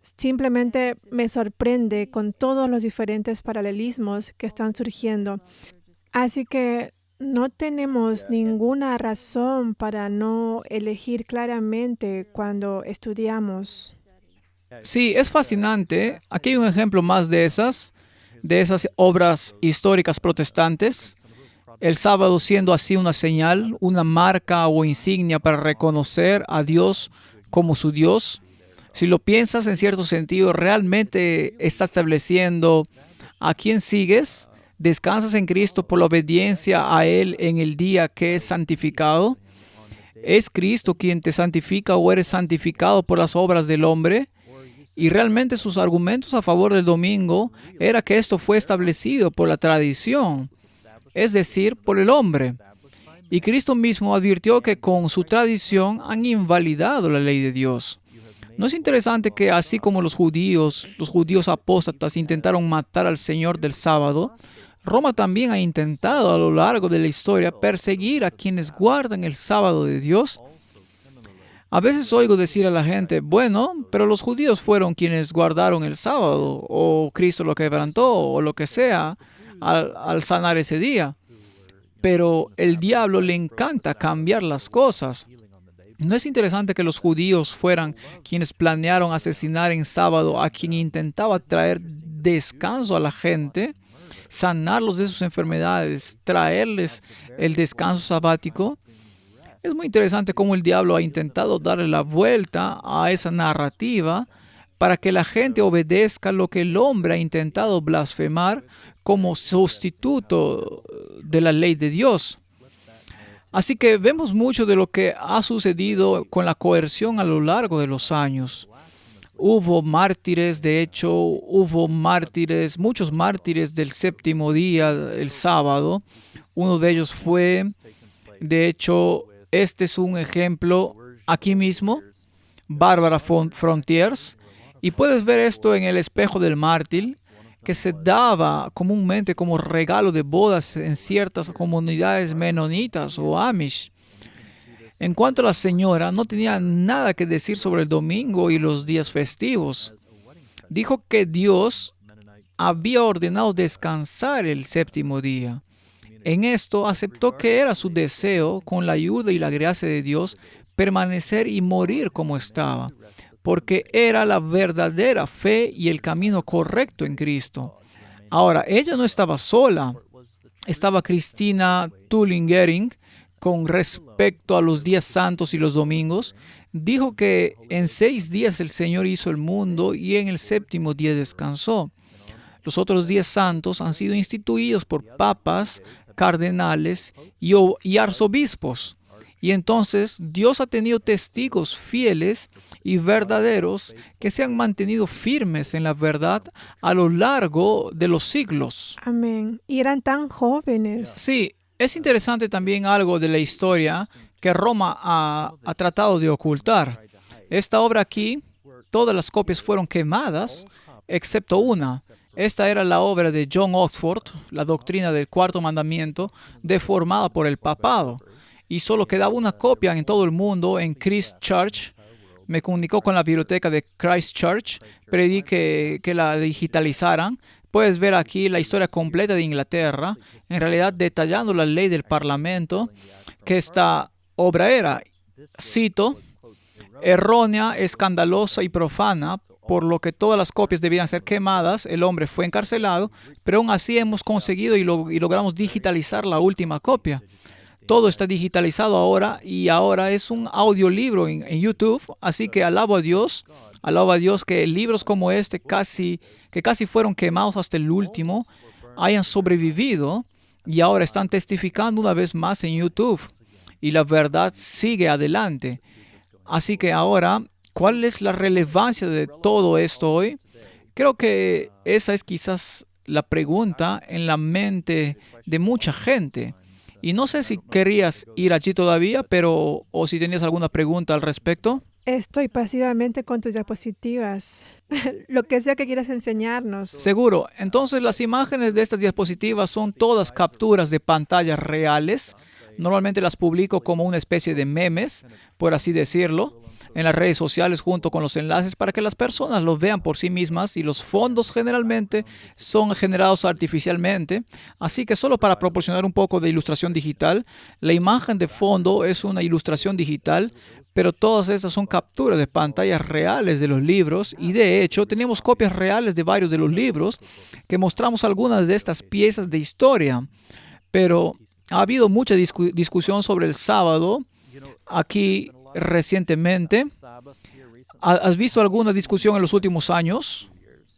simplemente me sorprende con todos los diferentes paralelismos que están surgiendo. Así que no tenemos ninguna razón para no elegir claramente cuando estudiamos. Sí, es fascinante. Aquí hay un ejemplo más de esas obras históricas protestantes. El sábado siendo así una señal, una marca o insignia para reconocer a Dios como su Dios. Si lo piensas en cierto sentido, realmente está estableciendo a quién sigues. ¿Descansas en Cristo por la obediencia a Él en el día que es santificado? ¿Es Cristo quien te santifica o eres santificado por las obras del hombre? Y realmente sus argumentos a favor del domingo era que esto fue establecido por la tradición, es decir, por el hombre. Y Cristo mismo advirtió que con su tradición han invalidado la ley de Dios. ¿No es interesante que así como los judíos apóstatas intentaron matar al Señor del sábado, Roma también ha intentado a lo largo de la historia perseguir a quienes guardan el sábado de Dios? A veces oigo decir a la gente, bueno, pero los judíos fueron quienes guardaron el sábado, o Cristo lo quebrantó, o lo que sea, al sanar ese día. Pero el diablo le encanta cambiar las cosas. ¿No es interesante que los judíos fueran quienes planearon asesinar en sábado a quien intentaba traer descanso a la gente, sanarlos de sus enfermedades, traerles el descanso sabático? Es muy interesante cómo el diablo ha intentado darle la vuelta a esa narrativa para que la gente obedezca lo que el hombre ha intentado blasfemar como sustituto de la ley de Dios. Así que vemos mucho de lo que ha sucedido con la coerción a lo largo de los años. Hubo mártires, de hecho, muchos mártires del séptimo día, el sábado. Uno de ellos fue, de hecho, este es un ejemplo aquí mismo, Bárbara Frontiers. Y puedes ver esto en el espejo del mártir, que se daba comúnmente como regalo de bodas en ciertas comunidades menonitas o amish. En cuanto a la señora, no tenía nada que decir sobre el domingo y los días festivos. Dijo que Dios había ordenado descansar el séptimo día. En esto aceptó que era su deseo, con la ayuda y la gracia de Dios, permanecer y morir como estaba, porque era la verdadera fe y el camino correcto en Cristo. Ahora, ella no estaba sola. Estaba Christina Tulling-Gering con respecto a los días santos y los domingos. Dijo que en 6 días el Señor hizo el mundo y en el séptimo día descansó. Los otros días santos han sido instituidos por papas, cardenales y arzobispos. Y entonces Dios ha tenido testigos fieles y verdaderos que se han mantenido firmes en la verdad a lo largo de los siglos. Amén. Y eran tan jóvenes. Sí, es interesante también algo de la historia que Roma ha tratado de ocultar. Esta obra aquí, todas las copias fueron quemadas, excepto una. Esta era la obra de John Oxford, la doctrina del cuarto mandamiento, deformada por el papado. Y solo quedaba una copia en todo el mundo, en Christ Church. Me comunicó con la biblioteca de Christ Church, pedí que la digitalizaran. Puedes ver aquí la historia completa de Inglaterra, en realidad detallando la ley del Parlamento, que esta obra era. Cito, errónea, escandalosa y profana, por lo que todas las copias debían ser quemadas. El hombre fue encarcelado, pero aún así hemos conseguido y logramos digitalizar la última copia. Todo está digitalizado ahora y ahora es un audiolibro en YouTube, así que alabo a Dios que libros como este que casi fueron quemados hasta el último hayan sobrevivido y ahora están testificando una vez más en YouTube y la verdad sigue adelante. Así que ahora, ¿cuál es la relevancia de todo esto hoy? Creo que esa es quizás la pregunta en la mente de mucha gente. Y no sé si querías ir allí todavía, o si tenías alguna pregunta al respecto. Estoy pasivamente con tus diapositivas. Lo que sea que quieras enseñarnos. Seguro. Entonces, las imágenes de estas diapositivas son todas capturas de pantallas reales. Normalmente las publico como una especie de memes, por así decirlo, en las redes sociales junto con los enlaces para que las personas los vean por sí mismas, y los fondos generalmente son generados artificialmente. Así que solo para proporcionar un poco de ilustración digital, la imagen de fondo es una ilustración digital, pero todas estas son capturas de pantallas reales de los libros, y de hecho tenemos copias reales de varios de los libros que mostramos algunas de estas piezas de historia. Pero ha habido mucha discusión sobre el sábado aquí recientemente. ¿Has visto alguna discusión en los últimos años?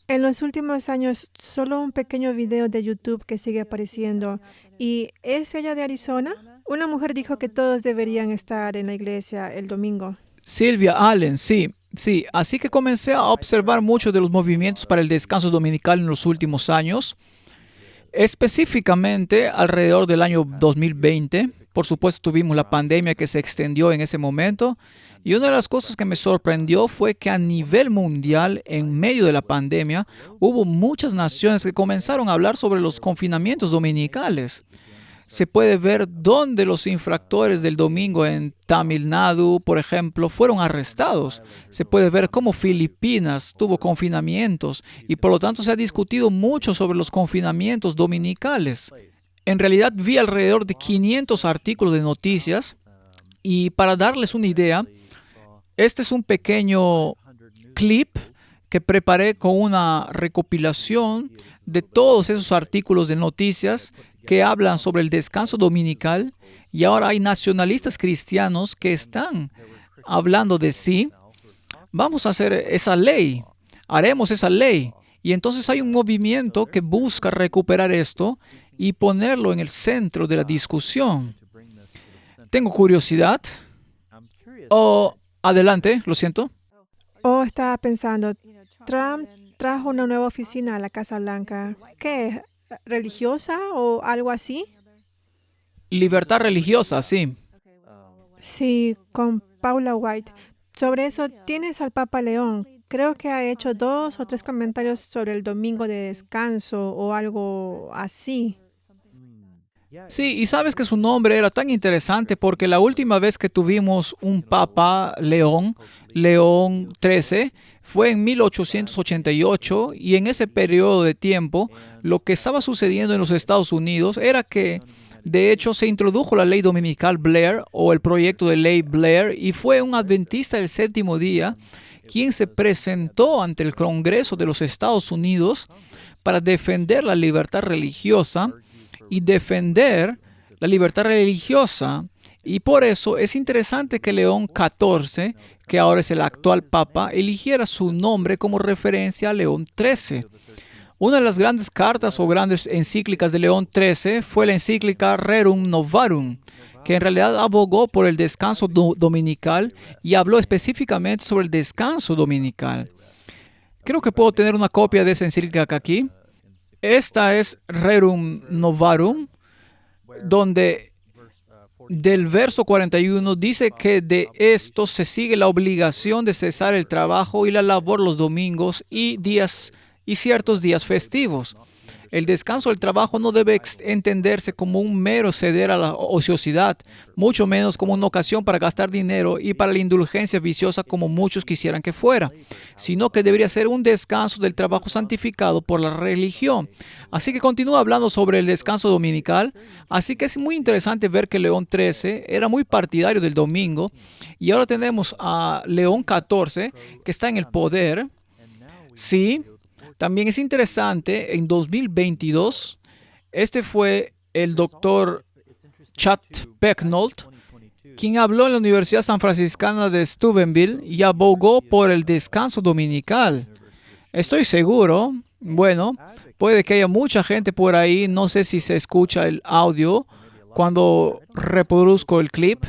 En los últimos años, solo un pequeño video de YouTube que sigue apareciendo. ¿Y es ella de Arizona? Una mujer dijo que todos deberían estar en la iglesia el domingo. Sylvia Allen, sí. Así que comencé a observar muchos de los movimientos para el descanso dominical en los últimos años, específicamente alrededor del año 2020. Por supuesto, tuvimos la pandemia que se extendió en ese momento. Y una de las cosas que me sorprendió fue que a nivel mundial, en medio de la pandemia, hubo muchas naciones que comenzaron a hablar sobre los confinamientos dominicales. Se puede ver dónde los infractores del domingo en Tamil Nadu, por ejemplo, fueron arrestados. Se puede ver cómo Filipinas tuvo confinamientos y por lo tanto se ha discutido mucho sobre los confinamientos dominicales. En realidad vi alrededor de 500 artículos de noticias y para darles una idea, este es un pequeño clip que preparé con una recopilación de todos esos artículos de noticias que hablan sobre el descanso dominical, y ahora hay nacionalistas cristianos que están hablando de sí. Vamos a hacer esa ley, haremos esa ley. Y entonces hay un movimiento que busca recuperar esto y ponerlo en el centro de la discusión. Tengo curiosidad. Adelante, lo siento. Estaba pensando, Trump trajo una nueva oficina a la Casa Blanca. ¿Qué es? ¿Religiosa o algo así? Libertad religiosa, sí. Sí, con Paula White. Sobre eso tienes al Papa León. Creo que ha hecho 2 o 3 comentarios sobre el domingo de descanso o algo así. Sí, y sabes que su nombre era tan interesante porque la última vez que tuvimos un Papa León XIII, fue en 1888, y en ese periodo de tiempo lo que estaba sucediendo en los Estados Unidos era que de hecho se introdujo la ley dominical Blair o el proyecto de ley Blair, y fue un adventista del séptimo día quien se presentó ante el Congreso de los Estados Unidos para defender la libertad religiosa y defender la libertad religiosa. Y por eso es interesante que León XIV, que ahora es el actual Papa, eligiera su nombre como referencia a León XIII. Una de las grandes cartas o grandes encíclicas de León XIII fue la encíclica Rerum Novarum, que en realidad abogó por el descanso dominical y habló específicamente sobre el descanso dominical. Creo que puedo tener una copia de esa encíclica aquí. Esta es Rerum Novarum, donde del verso 41 dice que de esto se sigue la obligación de cesar el trabajo y la labor los domingos y días y ciertos días festivos. El descanso del trabajo no debe entenderse como un mero ceder a la ociosidad, mucho menos como una ocasión para gastar dinero y para la indulgencia viciosa como muchos quisieran que fuera, sino que debería ser un descanso del trabajo santificado por la religión. Así que continúa hablando sobre el descanso dominical. Así que es muy interesante ver que León XIII era muy partidario del domingo y ahora tenemos a León XIV que está en el poder. Sí. También es interesante, en 2022, este fue el doctor Chad Pecknold, quien habló en la Universidad San Franciscana de Steubenville y abogó por el descanso dominical. Estoy seguro, bueno, puede que haya mucha gente por ahí, no sé si se escucha el audio cuando reproduzco el clip.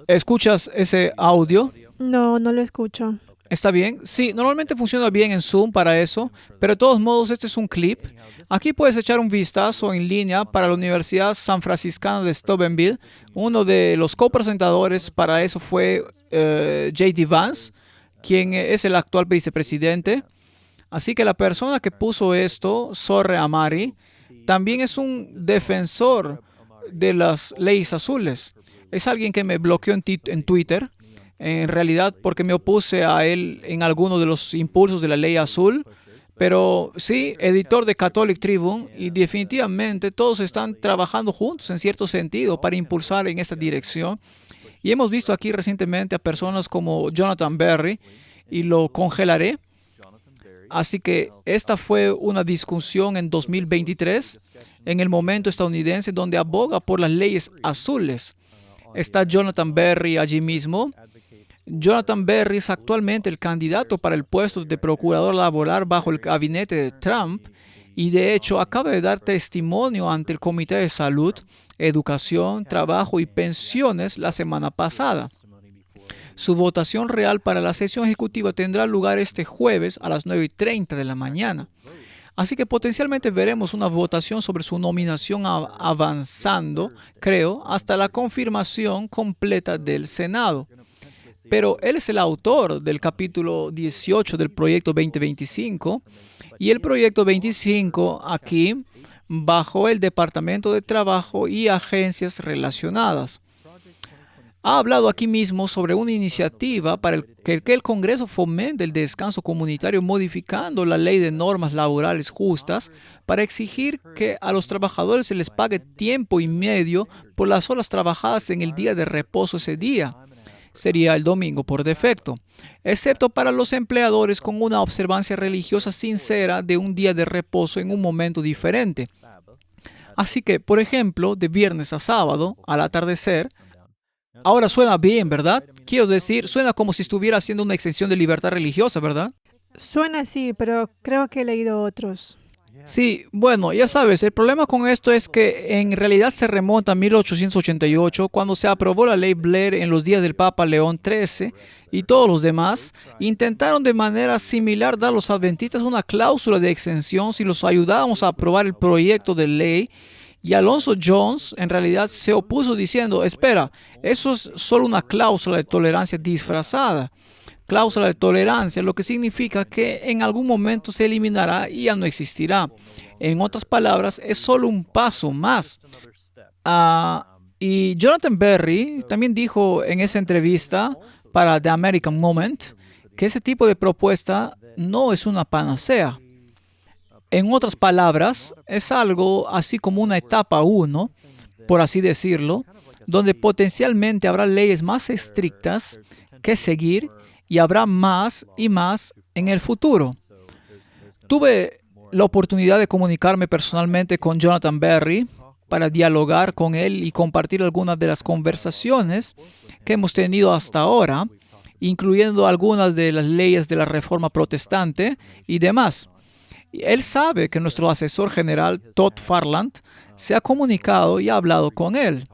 ¿Escuchas ese audio? No, no lo escucho. ¿Está bien? Sí, normalmente funciona bien en Zoom para eso, pero de todos modos este es un clip. Aquí puedes echar un vistazo en línea para la Universidad San Franciscana de Steubenville. Uno de los copresentadores para eso fue J.D. Vance, quien es el actual vicepresidente. Así que la persona que puso esto, Zorre Amari, también es un defensor de las leyes azules. Es alguien que me bloqueó en Twitter. En realidad, porque me opuse a él en alguno de los impulsos de la ley azul. Pero sí, editor de Catholic Tribune, y definitivamente todos están trabajando juntos en cierto sentido para impulsar en esta dirección. Y hemos visto aquí recientemente a personas como Jonathan Berry, y lo congelaré. Así que esta fue una discusión en 2023, en el momento estadounidense, donde aboga por las leyes azules. Está Jonathan Berry allí mismo. Jonathan Berry es actualmente el candidato para el puesto de procurador laboral bajo el gabinete de Trump y de hecho acaba de dar testimonio ante el Comité de Salud, Educación, Trabajo y Pensiones la semana pasada. Su votación real para la sesión ejecutiva tendrá lugar este jueves a las 9:30 de la mañana. Así que potencialmente veremos una votación sobre su nominación avanzando, creo, hasta la confirmación completa del Senado. Pero él es el autor del capítulo 18 del proyecto 2025 y el proyecto 25 aquí bajo el Departamento de Trabajo y agencias relacionadas. Ha hablado aquí mismo sobre una iniciativa para que el Congreso fomente el descanso comunitario modificando la ley de normas laborales justas para exigir que a los trabajadores se les pague tiempo y medio por las horas trabajadas en el día de reposo ese día. Sería el domingo por defecto, excepto para los empleadores con una observancia religiosa sincera de un día de reposo en un momento diferente. Así que, por ejemplo, de viernes a sábado, al atardecer, ahora suena bien, ¿verdad? Quiero decir, suena como si estuviera haciendo una extensión de libertad religiosa, ¿verdad? Suena así, pero creo que he leído otros. Sí, bueno, ya sabes, el problema con esto es que en realidad se remonta a 1888, cuando se aprobó la ley Blair en los días del Papa León XIII, y todos los demás intentaron de manera similar dar a los adventistas una cláusula de exención si los ayudábamos a aprobar el proyecto de ley. Y Alonzo Jones en realidad se opuso diciendo, espera, eso es solo una cláusula de tolerancia disfrazada. Cláusula de tolerancia, lo que significa que en algún momento se eliminará y ya no existirá. En otras palabras, es solo un paso más. Y Jonathan Berry también dijo en esa entrevista para The American Moment que ese tipo de propuesta no es una panacea. En otras palabras, es algo así como una etapa 1, por así decirlo, donde potencialmente habrá leyes más estrictas que seguir y habrá más y más en el futuro. Tuve la oportunidad de comunicarme personalmente con Jonathan Berry para dialogar con él y compartir algunas de las conversaciones que hemos tenido hasta ahora, incluyendo algunas de las leyes de la Reforma Protestante y demás. Él sabe que nuestro asesor general, Todd Farland, se ha comunicado y ha hablado con él.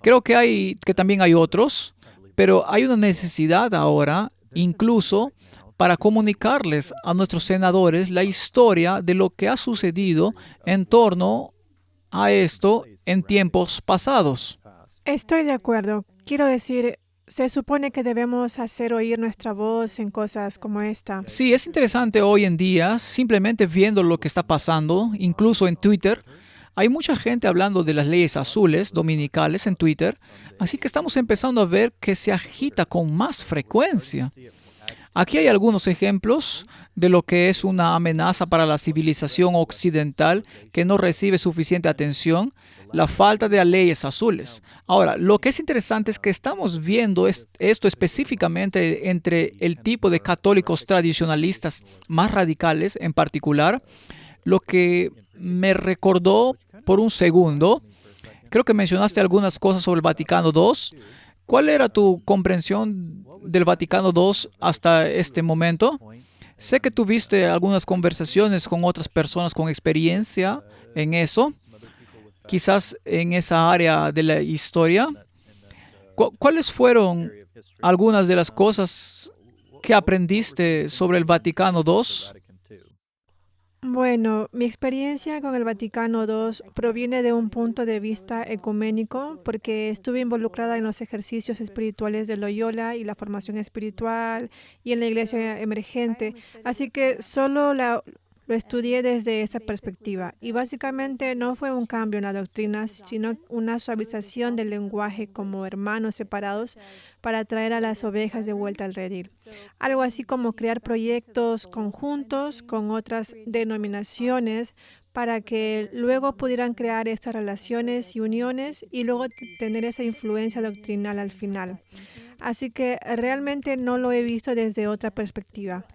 Creo que también hay otros, pero hay una necesidad ahora, incluso para comunicarles a nuestros senadores la historia de lo que ha sucedido en torno a esto en tiempos pasados. Estoy de acuerdo. Quiero decir, se supone que debemos hacer oír nuestra voz en cosas como esta. Sí, es interesante hoy en día, simplemente viendo lo que está pasando, incluso en Twitter. Hay mucha gente hablando de las leyes azules dominicales en Twitter, así que estamos empezando a ver que se agita con más frecuencia. Aquí hay algunos ejemplos de lo que es una amenaza para la civilización occidental que no recibe suficiente atención, la falta de leyes azules. Ahora, lo que es interesante es que estamos viendo esto específicamente entre el tipo de católicos tradicionalistas más radicales en particular, lo que me recordó por un segundo, creo que mencionaste algunas cosas sobre el Vaticano II. ¿Cuál era tu comprensión del Vaticano II hasta este momento? Sé que tuviste algunas conversaciones con otras personas con experiencia en eso, quizás en esa área de la historia. ¿Cuáles fueron algunas de las cosas que aprendiste sobre el Vaticano II? Bueno, mi experiencia con el Vaticano II proviene de un punto de vista ecuménico porque estuve involucrada en los ejercicios espirituales de Loyola y la formación espiritual y en la iglesia emergente, así que lo estudié desde esa perspectiva y básicamente no fue un cambio en la doctrina, sino una suavización del lenguaje como hermanos separados para traer a las ovejas de vuelta al redil. Algo así como crear proyectos conjuntos con otras denominaciones para que luego pudieran crear estas relaciones y uniones y luego tener esa influencia doctrinal al final. Así que realmente no lo he visto desde otra perspectiva.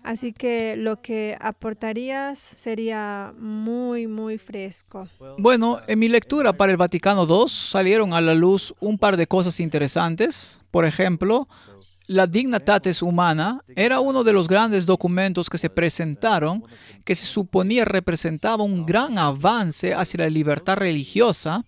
Así que lo que aportarías sería muy, muy fresco. Bueno, en mi lectura para el Vaticano II salieron a la luz un par de cosas interesantes. Por ejemplo, la Dignitatis Humana era uno de los grandes documentos que se presentaron que se suponía representaba un gran avance hacia la libertad religiosa.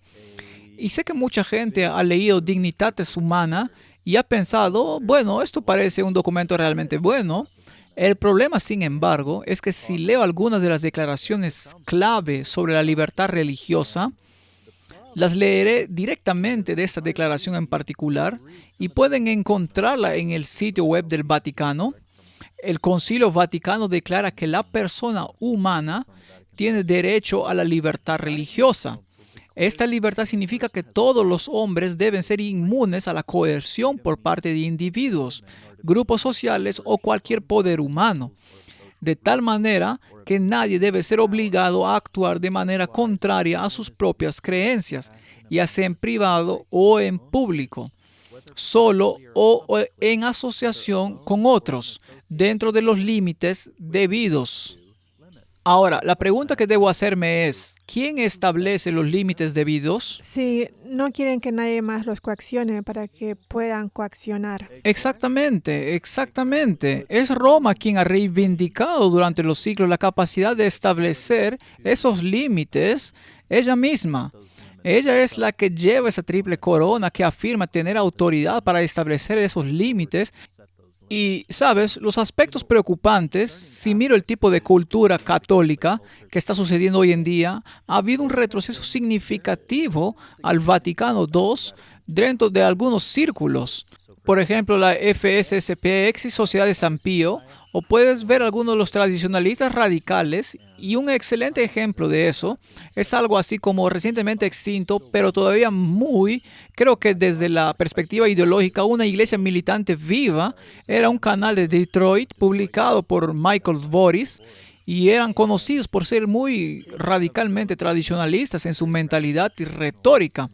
Y sé que mucha gente ha leído Dignitatis Humana y ha pensado, bueno, esto parece un documento realmente bueno. El problema, sin embargo, es que si leo algunas de las declaraciones clave sobre la libertad religiosa, las leeré directamente de esta declaración en particular y pueden encontrarla en el sitio web del Vaticano. El Concilio Vaticano declara que la persona humana tiene derecho a la libertad religiosa. Esta libertad significa que todos los hombres deben ser inmunes a la coerción por parte de individuos, grupos sociales o cualquier poder humano, de tal manera que nadie debe ser obligado a actuar de manera contraria a sus propias creencias, ya sea en privado o en público, solo o en asociación con otros, dentro de los límites debidos. Ahora, la pregunta que debo hacerme es, ¿quién establece los límites debidos? Si no quieren que nadie más los coaccione para que puedan coaccionar. Exactamente, exactamente. Es Roma quien ha reivindicado durante los siglos la capacidad de establecer esos límites ella misma. Ella es la que lleva esa triple corona que afirma tener autoridad para establecer esos límites. Y, ¿sabes? Los aspectos preocupantes, si miro el tipo de cultura católica que está sucediendo hoy en día, ha habido un retroceso significativo al Vaticano II dentro de algunos círculos. Por ejemplo, la FSSP, ex Sociedad de San Pío, o puedes ver algunos de los tradicionalistas radicales, y un excelente ejemplo de eso es algo así como recientemente extinto, pero todavía creo que desde la perspectiva ideológica, una iglesia militante viva, era un canal de Detroit publicado por Michael Boris, y eran conocidos por ser muy radicalmente tradicionalistas en su mentalidad y retórica.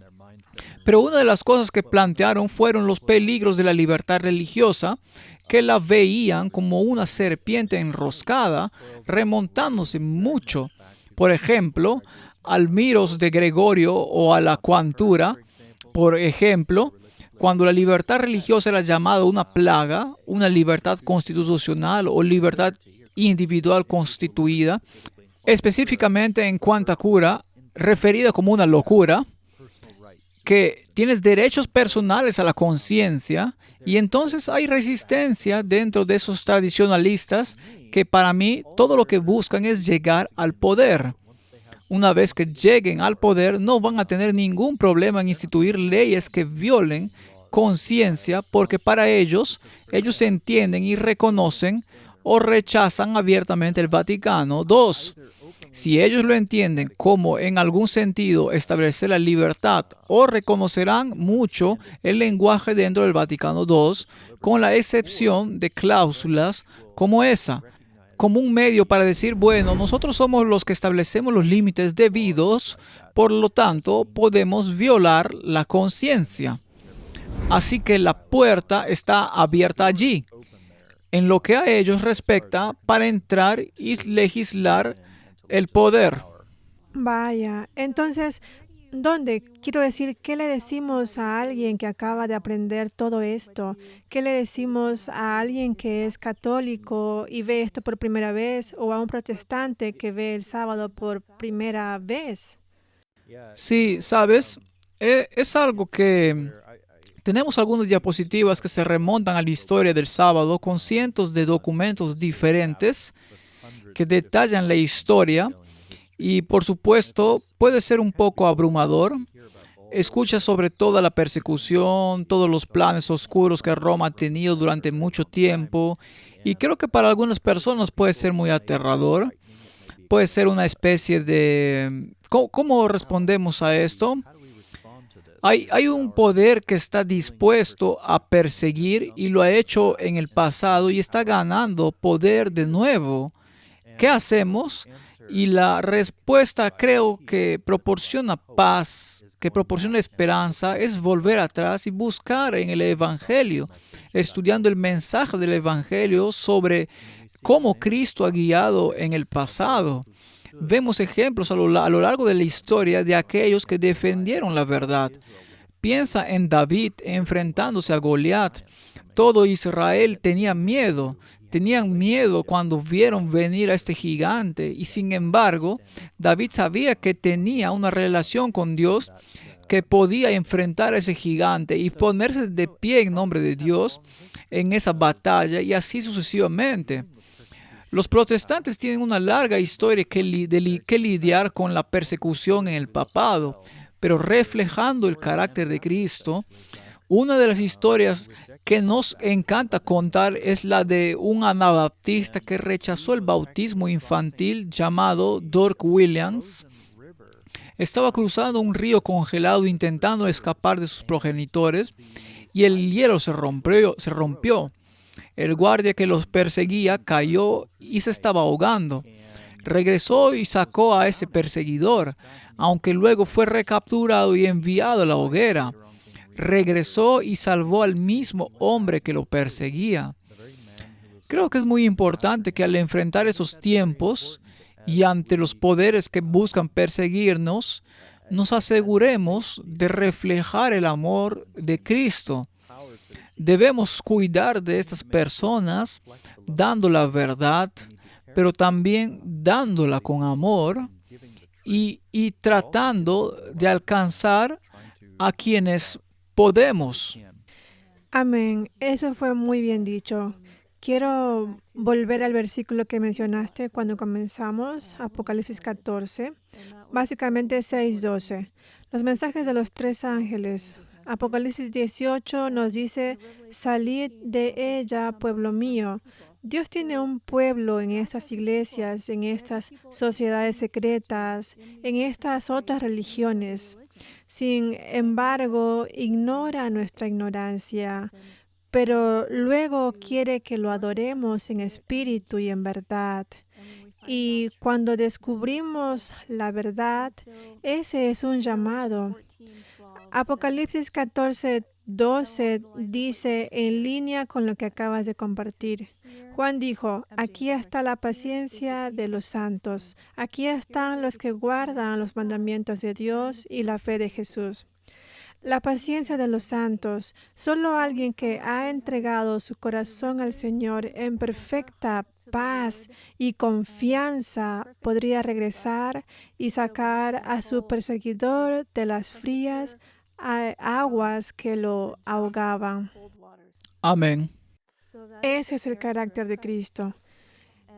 Pero una de las cosas que plantearon fueron los peligros de la libertad religiosa, que la veían como una serpiente enroscada, remontándose mucho, por ejemplo, al Miros de Gregorio o a la Coantura, por ejemplo, cuando la libertad religiosa era llamada una plaga, una libertad constitucional o libertad individual constituida, específicamente en Quanta Cura, referida como una locura, que tienes derechos personales a la conciencia, y entonces hay resistencia dentro de esos tradicionalistas que para mí todo lo que buscan es llegar al poder. Una vez que lleguen al poder no van a tener ningún problema en instituir leyes que violen conciencia, porque para ellos entienden y reconocen o rechazan abiertamente el Vaticano. 2. Si ellos lo entienden como en algún sentido establecer la libertad, o reconocerán mucho el lenguaje dentro del Vaticano II, con la excepción de cláusulas como esa, como un medio para decir, bueno, nosotros somos los que establecemos los límites debidos, por lo tanto, podemos violar la conciencia. Así que la puerta está abierta allí, en lo que a ellos respecta, para entrar y legislar el poder. Vaya, entonces, ¿dónde? Quiero decir, ¿qué le decimos a alguien que acaba de aprender todo esto? ¿Qué le decimos a alguien que es católico y ve esto por primera vez? ¿O a un protestante que ve el sábado por primera vez? Sí, sabes, es algo que tenemos algunas diapositivas que se remontan a la historia del sábado con cientos de documentos diferentes que detallan la historia. Y por supuesto, puede ser un poco abrumador. Escucha sobre toda la persecución, todos los planes oscuros que Roma ha tenido durante mucho tiempo. Y creo que para algunas personas puede ser muy aterrador. Puede ser una especie de... ¿Cómo respondemos a esto? Hay un poder que está dispuesto a perseguir y lo ha hecho en el pasado y está ganando poder de nuevo. ¿Qué hacemos? Y la respuesta, creo, que proporciona paz, que proporciona esperanza, es volver atrás y buscar en el Evangelio, estudiando el mensaje del Evangelio sobre cómo Cristo ha guiado en el pasado. Vemos ejemplos a lo largo de la historia de aquellos que defendieron la verdad. Piensa en David enfrentándose a Goliat. Todo Israel tenía miedo. Tenían miedo cuando vieron venir a este gigante y sin embargo, David sabía que tenía una relación con Dios, que podía enfrentar a ese gigante y ponerse de pie en nombre de Dios en esa batalla y así sucesivamente. Los protestantes tienen una larga historia que lidiar con la persecución en el papado, pero reflejando el carácter de Cristo. Una de las historias que nos encanta contar es la de un anabaptista que rechazó el bautismo infantil llamado Dirk Williams. Estaba cruzando un río congelado intentando escapar de sus progenitores y el hielo se rompió. El guardia que los perseguía cayó y se estaba ahogando. Regresó y sacó a ese perseguidor, aunque luego fue recapturado y enviado a la hoguera. Regresó y salvó al mismo hombre que lo perseguía. Creo que es muy importante que al enfrentar esos tiempos y ante los poderes que buscan perseguirnos, nos aseguremos de reflejar el amor de Cristo. Debemos cuidar de estas personas dando la verdad, pero también dándola con amor y tratando de alcanzar a quienes podemos. Amén. Eso fue muy bien dicho. Quiero volver al versículo que mencionaste cuando comenzamos, Apocalipsis 14, básicamente 6:12. Los mensajes de los tres ángeles. Apocalipsis 18 nos dice, salid de ella, pueblo mío. Dios tiene un pueblo en estas iglesias, en estas sociedades secretas, en estas otras religiones. Sin embargo, ignora nuestra ignorancia, pero luego quiere que lo adoremos en espíritu y en verdad. Y cuando descubrimos la verdad, ese es un llamado. Apocalipsis 14:12 dice en línea con lo que acabas de compartir. Juan dijo, aquí está la paciencia de los santos. Aquí están los que guardan los mandamientos de Dios y la fe de Jesús. La paciencia de los santos. Solo alguien que ha entregado su corazón al Señor en perfecta paz y confianza podría regresar y sacar a su perseguidor de las frías aguas que lo ahogaban. Amén. Ese es el carácter de Cristo.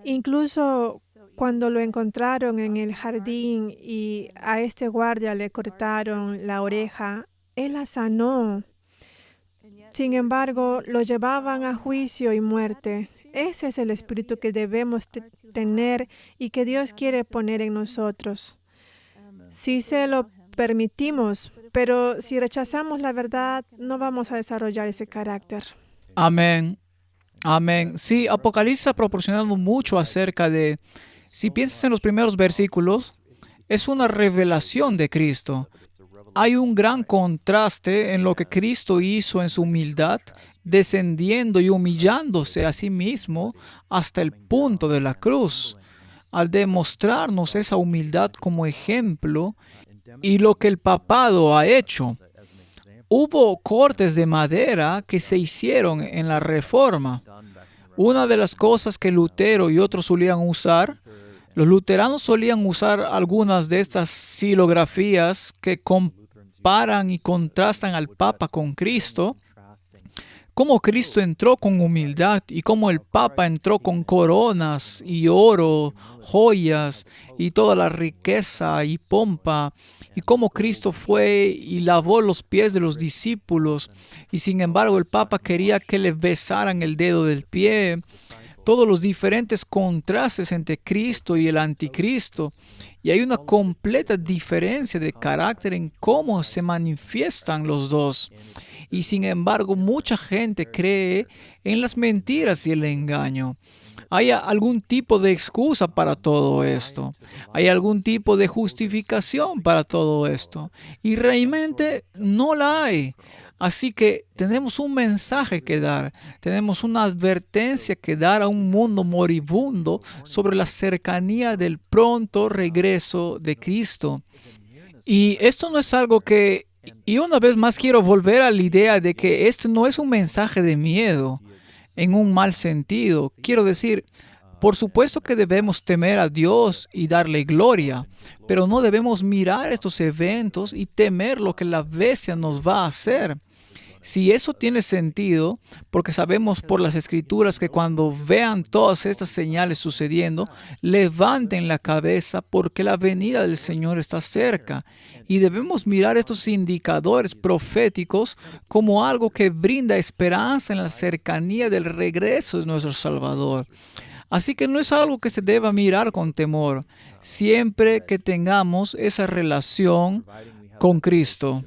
Incluso cuando lo encontraron en el jardín y a este guardia le cortaron la oreja, Él la sanó. Sin embargo, lo llevaban a juicio y muerte. Ese es el espíritu que debemos tener y que Dios quiere poner en nosotros. Si se lo permitimos, pero si rechazamos la verdad, no vamos a desarrollar ese carácter. Amén. Amén. Sí, Apocalipsis ha proporcionado mucho acerca de, si piensas en los primeros versículos, es una revelación de Cristo. Hay un gran contraste en lo que Cristo hizo en su humildad, descendiendo y humillándose a sí mismo hasta el punto de la cruz, al demostrarnos esa humildad como ejemplo y lo que el papado ha hecho. Hubo cortes de madera que se hicieron en la Reforma. Una de las cosas que Lutero y otros solían usar, los luteranos solían usar algunas de estas xilografías que comparan y contrastan al Papa con Cristo, cómo Cristo entró con humildad y cómo el Papa entró con coronas y oro, joyas y toda la riqueza y pompa, y cómo Cristo fue y lavó los pies de los discípulos, y sin embargo el Papa quería que le besaran el dedo del pie. Todos los diferentes contrastes entre Cristo y el anticristo, y hay una completa diferencia de carácter en cómo se manifiestan los dos. Y sin embargo, mucha gente cree en las mentiras y el engaño. ¿Hay algún tipo de excusa para todo esto? ¿Hay algún tipo de justificación para todo esto? Y realmente no la hay. Así que tenemos un mensaje que dar, tenemos una advertencia que dar a un mundo moribundo sobre la cercanía del pronto regreso de Cristo. Y esto no es algo que, y una vez más quiero volver a la idea de que esto no es un mensaje de miedo en un mal sentido. Quiero decir, por supuesto que debemos temer a Dios y darle gloria, pero no debemos mirar estos eventos y temer lo que la bestia nos va a hacer. Si eso tiene sentido, porque sabemos por las Escrituras que cuando vean todas estas señales sucediendo, levanten la cabeza porque la venida del Señor está cerca. Y debemos mirar estos indicadores proféticos como algo que brinda esperanza en la cercanía del regreso de nuestro Salvador. Así que no es algo que se deba mirar con temor, siempre que tengamos esa relación con Cristo.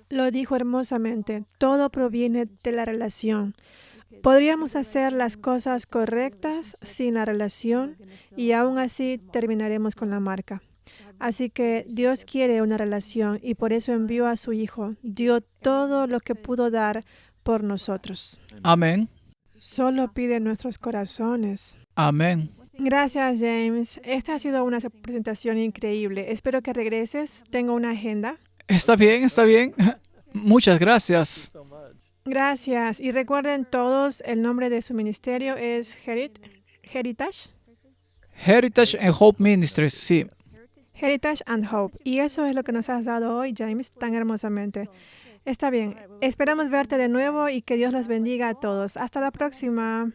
Lo dijo hermosamente, todo proviene de la relación. Podríamos hacer las cosas correctas sin la relación y aún así terminaremos con la marca. Así que Dios quiere una relación y por eso envió a su Hijo. Dio todo lo que pudo dar por nosotros. Amén. Solo pide nuestros corazones. Amén. Gracias, James. Esta ha sido una presentación increíble. Espero que regreses. Tengo una agenda. Está bien, está bien. Muchas gracias. Gracias. Y recuerden todos, el nombre de su ministerio es Heritage. Heritage and Hope Ministries, sí. Heritage and Hope. Y eso es lo que nos has dado hoy, James, tan hermosamente. Está bien. Esperamos verte de nuevo y que Dios los bendiga a todos. Hasta la próxima.